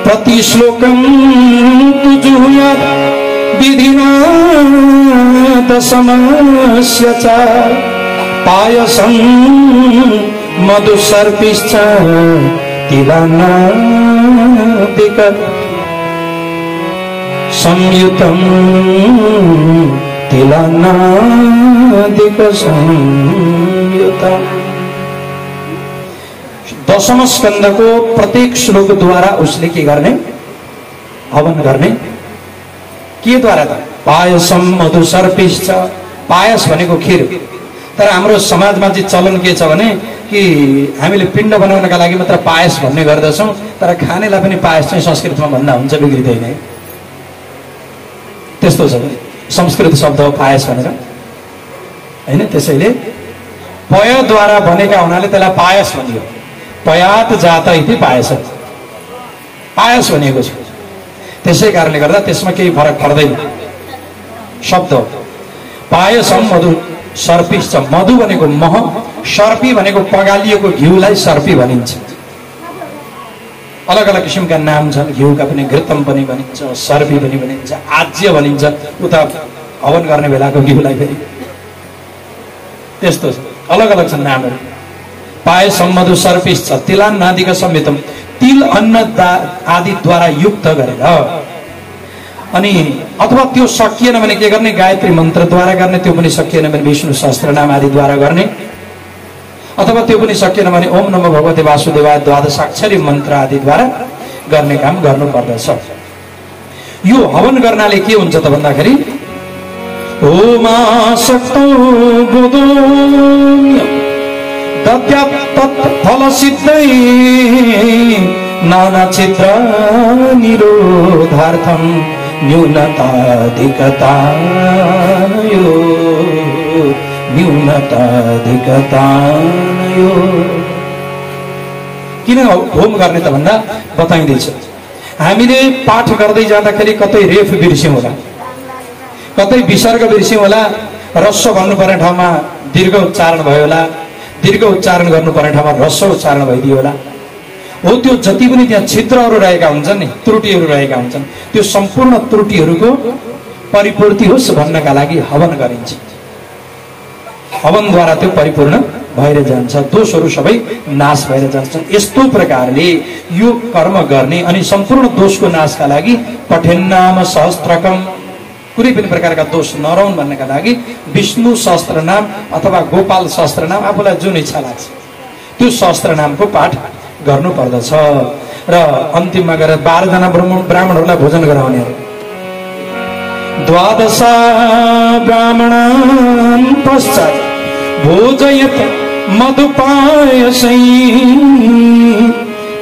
प्रति श्लोकम तु जुहुयात् विधिना दशमस्य च पायसं मधुसर्पिश्च तिलानादिक संयुतम तिलानादिक संयुतम। दशम स्कन्धको प्रत्येक श्लोक द्वारा उसले के गर्ने? हवन गर्ने। के द्वारा त? पायसम मधुसर्पिश्च। पायस भनेको खीर। तर हाम्रो समाजमा चाहिँ चलन के छ भने कि हामीले पिण्ड बनाउनका लागि मात्र पायस भन्ने गर्दछौँ, तर खानेलाई पनि पायस चाहिँ संस्कृतमा भन्दा हुन्छ, बिग्रिँदैन है। त्यस्तो छ संस्कृत शब्द हो पायस भनेर हैन। त्यसैले पयद्वारा बनेका हुनाले त्यसलाई पायस भनियो। पयात जात इति पायस, पायस भनिएको छ। त्यसै कारणले गर्दा त्यसमा केही फरक पर्दैन शब्द। पायसम मधु सर्पिश्च। मधु भनेको मह, सर्पी भनेको पगालिएको घिउलाई सर्पी भनिन्छ। अलग अलग किसिमका नाम छन्। घिउका पनि घृतम पनि भनिन्छ, सर्पी पनि भनिन्छ, आज्य भनिन्छ। उता हवन गर्ने बेलाको घिउलाई फेरि त्यस्तो अलग अलग छन् नामहरू। पायसम मधु सर्पिश्च तिलान्नादिक संयुतम। तिल अन्न आदिद्वारा युक्त गरेर अनि अथवा त्यो सकिएन भने के गर्ने? गायत्री मन्त्रद्वारा गर्ने। त्यो पनि सकिएन भने विष्णु सहस्त्रनाम आदिद्वारा गर्ने। अथवा त्यो पनि सकिएन भने ओम नमो भगवते वासुदेवाय द्वादशाक्षरी मन्त्र आदिद्वारा गर्ने काम गर्नु पर्दछ। यो हवन गर्नाले के हुन्छ त भन्दाखेरि ओमासक्तो बुधो दद्यात् तत् फल सिद्धै नाना छिद्र निरोधार्थम न्यूनताधिकतायो न्यूनताधिकतायो। किन होम गर्ने त भन्दा बताइँदैछ। हामीले पाठ गर्दै जाँदाखेरि कतै रेफ बिर्स्यौँ होला, कतै विसर्ग बिर्स्यौँ होला, ह्रस्व भन्नुपर्ने ठाउँमा दीर्घ उच्चारण भयो होला, दीर्घ उच्चारण गर्नुपर्ने ठाउँमा ह्रस्व उच्चारण भइदियो होला। हो त्यो जति पनि त्यहाँ छिद्रहरू रहेका हुन्छन् नि, त्रुटिहरू रहेका हुन्छन्, त्यो सम्पूर्ण त्रुटिहरूको परिपूर्ति होस् भन्नका लागि हवन गरिन्छ। हवनद्वारा त्यो परिपूर्ण भएर जान्छ, दोषहरू सबै नाश भएर जान्छन्। यस्तो प्रकारले यो कर्म गर्ने अनि सम्पूर्ण दोषको नाशका लागि पठेन्नाम सहस्त्रकम, कुनै पनि प्रकारका दोष नरहुन् भन्नका लागि विष्णु सहस्त्र नाम अथवा गोपाल सहस्त्र नाम, आफूलाई जुन इच्छा लाग्छ त्यो सहस्त्र नामको पाठ गर्नु पर्दछ। र अन्तिममा गएर 12 जना ब्राह्मणहरूलाई भोजन गराउने। 12 ब्राह्मणान् पश्चात् भोजयत मधुपायसै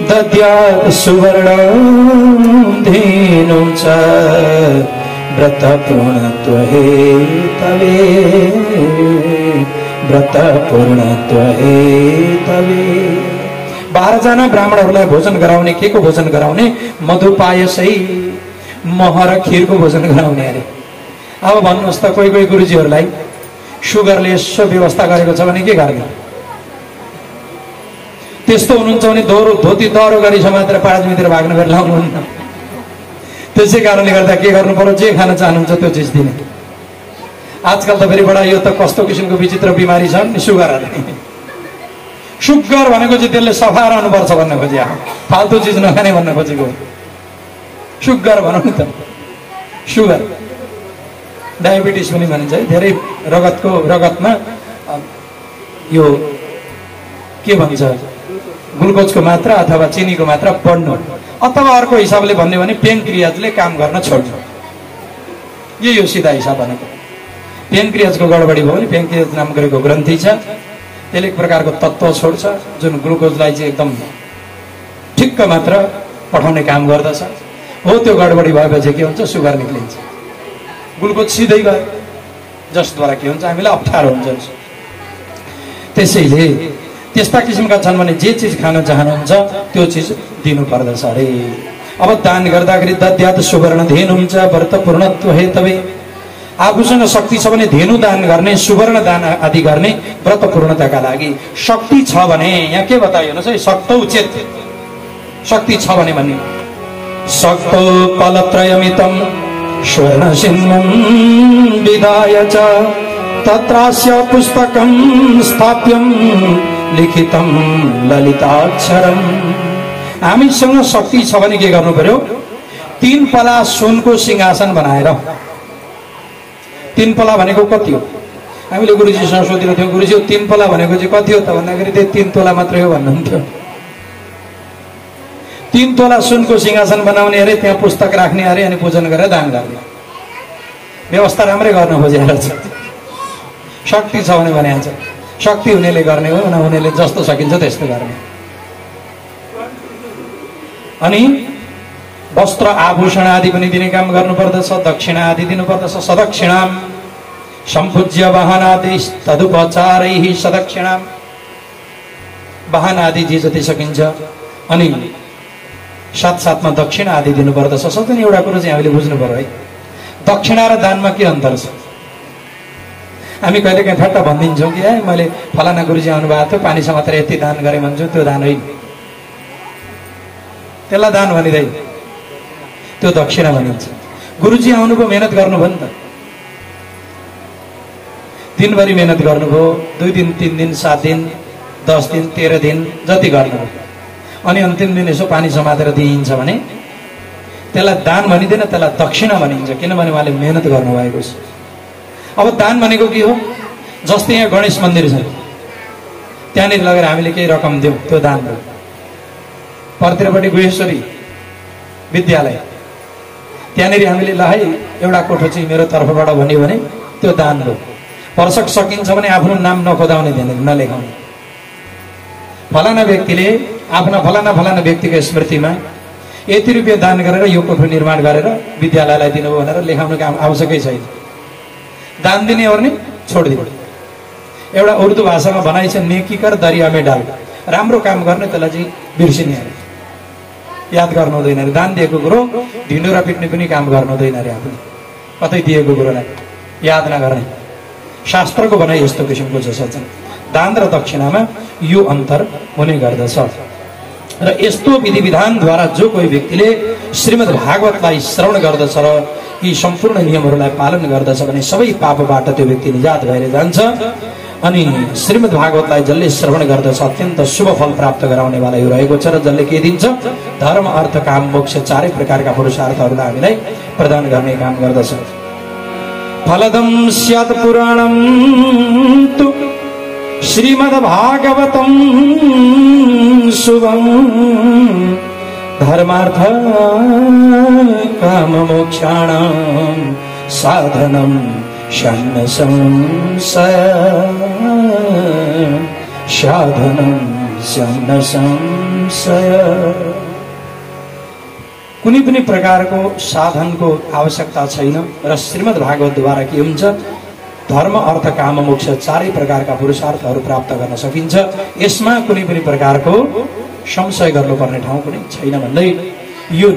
दद्यात् सुवर्ण धेनुं च व्रत पूर्णत्व हेतवे, व्रत पूर्णत्व हेतवे। 12 जना ब्राह्मणहरूलाई भोजन गराउने। के को भोजन गराउने? मधुपायसै, मह र खिरको भोजन गराउने अरे। अब भन्नुहोस् त, कोही कोही गुरुजीहरूलाई सुगरले यसो व्यवस्था गरेको छ भने के गर्ने? त्यस्तो हुनुहुन्छ भने धोती दह्रो गरी समातेर पाँचमीतिर भाग्न फेरि लाउनुहुन्न। त्यसै कारणले गर्दा के गर्नु पर्यो? जे खान चाहनुहुन्छ त्यो चिज दिने। आजकल त फेरि बडा यो त कस्तो किसिमको विचित्र बिमारी छन् नि, सुगर। सुगर भनेको चाहिँ त्यसले सफा रहनुपर्छ भन्न खोजे, फाल्तु चिज नखाने भन्न खोजेको सुगर भनौँ नि त। सुगर डायबिटिस पनि भनिन्छ है। धेरै रगतमा यो के भन्छ, ग्लुकोजको मात्रा अथवा चिनीको मात्रा बढ्नु, अथवा अर्को हिसाबले भन्ने भने पेनक्रियाजले काम गर्न छोड्नु। यो सिधा हिसाब भनेको। पेनक्रियाजको गडबडी भयो भने पेनक्रियाज नाम गरेको ग्रन्थि छ, त्यसले एक प्रकारको तत्त्व छोड्छ जुन ग्लुकोजलाई चाहिँ एकदम ठिक्क मात्र पठाउने काम गर्दछ। हो त्यो गडबडी भएपछि के हुन्छ? सुगर निक्लिन्छ, ग्लुकोज सिधै गयो, जसद्वारा के हुन्छ? हामीलाई अप्ठ्यारो हुन्छ। त्यसैले त्यस्ता किसिमका छन् भने जे चिज खान चाहनुहुन्छ त्यो चिज दिनु पर्दछ अरे। अब दान गर्दाखेरि दद्यात् सुवर्ण धेनुं च व्रत पूर्णत्व हेतवे। आफूसँग शक्ति छ भने धेनु दान गर्ने, सुवर्ण दान आदि गर्ने व्रत पूर्णताका लागि। शक्ति छ भने यहाँ के बताइयो हेर्नुहोस् है, शक्तौ चेत, शक्ति छ भने भन्ने शक्तो फलत्रयमितं स्वर्ण सिंहं विधाय च तत्रास्य पुस्तकं स्थाप्यं लिखितं ललिताक्षरम। हामीसँग शक्ति छ भने के गर्नु पर्यो? 3 पला सुनको सिंहासन बनाएर। 3 पला भनेको कति हो? हामीले गुरुजीसँग सोधेको थियौँ, गुरुजी 3 पला भनेको चाहिँ कति हो त भन्दाखेरि त्यही 3 तोला मात्रै हो भन्नुहुन्थ्यो। 3 तोला सुनको सिंहासन बनाउने अरे, त्यहाँ पुस्तक राख्ने अरे, अनि पूजन गरेर दान गर्ने। व्यवस्था राम्रै गर्न खोजेर छ। शक्ति छ भने भनिहाल्छ। शक्ति हुनेले गर्ने हो, नहुनेले जस्तो सकिन्छ त्यस्तो गर्ने। अनि वस्त्र आभूषण आदि पनि दिने काम गर्नुपर्दछ, दक्षिणा आदि दिनुपर्दछ। सदक्षिणाम सम्पूज्य वाहनादि तदुपचारैः सदक्षिणाम, वाहन आदि जे जति सकिन्छ। अनि साथसाथमा दक्षिणा आदि दिनुपर्दछ। सधैँ एउटा कुरो चाहिँ हामीले बुझ्नु पर्यो है, दक्षिणा र दानमा के अन्तर छ? हामी कहिले काहीँ ठट्टा भनिदिन्छौँ कि मैले फलाना गुरुजी आउनुभएको थियो, पानी समातेर यति दान गरेँ भन्छु, त्यो दान होइन। त्यसलाई दान भनिँदैन, त्यो दक्षिणा भनिन्छ। गुरुजी आउनुभयो, मेहनत गर्नुभयो नि त, दिनभरि मेहनत गर्नुभयो, 2 दिन 3 दिन 7 दिन 10 दिन 13 दिन जति गर्नुभयो, अनि अन्तिम दिन यसो पानी समातेर दिइन्छ भने त्यसलाई दान भनिँदैन, त्यसलाई दक्षिणा भनिन्छ। किनभने उहाँले मेहनत गर्नुभएको छ। अब दान भनेको के हो? जस्तै यहाँ गणेश मन्दिर छ, त्यहाँनिर लगेर हामीले केही रकम दियौँ, त्यो दान हो। पर्तिरपट्टि गुहेश्वरी विद्यालय, त्यहाँनिर हामीले ल है एउटा कोठो चाहिँ मेरो तर्फबाट भन्यो भने त्यो दान हो। वर्षक सकिन्छ भने आफ्नो नाम नखोदाउने, नलेखाउने। फलाना व्यक्तिले आफ्ना फलाना व्यक्तिको स्मृतिमा यति रुपियाँ दान गरेर यो कोठो निर्माण गरेर विद्यालयलाई दिनुभयो भनेर लेखाउनु काम आवश्यकै छैन। दान दिने हो भने छोडिदिनु। एउटा उर्दू भाषामा भनाइ छ, नेकी कर दरिया में डाल। राम्रो काम गर्ने त्यसलाई चाहिँ बिर्सिने अरे, याद गर्नु हुँदैन अरे। दान दिएको कुरो ढिँडोरा पिट्ने पनि काम गर्नु हुँदैन अरे। आफूले कतै दिएको कुरोलाई याद नगर्ने। शास्त्रको भनाइ यस्तो किसिमको छ। सज्जन, दान र दक्षिणामा यो अन्तर हुने गर्दछ। र यस्तो विधि विधानद्वारा जो कोही व्यक्तिले श्रीमद् भागवतलाई श्रवण गर्दछ र यी सम्पूर्ण नियमहरूलाई पालन गर्दछ भने सबै पापबाट त्यो व्यक्ति निजात भएर जान्छ। अनि श्रीमद् भागवतलाई जसले श्रवण गर्दछ अत्यन्त शुभ फल प्राप्त गराउनेवाला यो रहेको छ। र जसले के दिन्छ? धर्म अर्थ काम मोक्ष चारै प्रकारका पुरुषार्थहरूलाई हामीलाई प्रदान गर्ने काम गर्दछ। फलदं स्यात् पुराणं तु श्रीमद्भागवतं शुभं धर्मार्थ काममोक्षाणां साधनं षण्णसंशय साधनं षण्णसंशय। कुनै पनि प्रकारको साधनको आवश्यकता छैन र श्रीमद् भागवतद्वारा के हुन्छ? धर्म अर्थ काम मोक्ष चारै प्रकारका पुरुषार्थहरू प्राप्त गर्न सकिन्छ। यसमा कुनै पनि प्रकारको संशय गर्नुपर्ने ठाउँ कुनै छैन भन्दै यो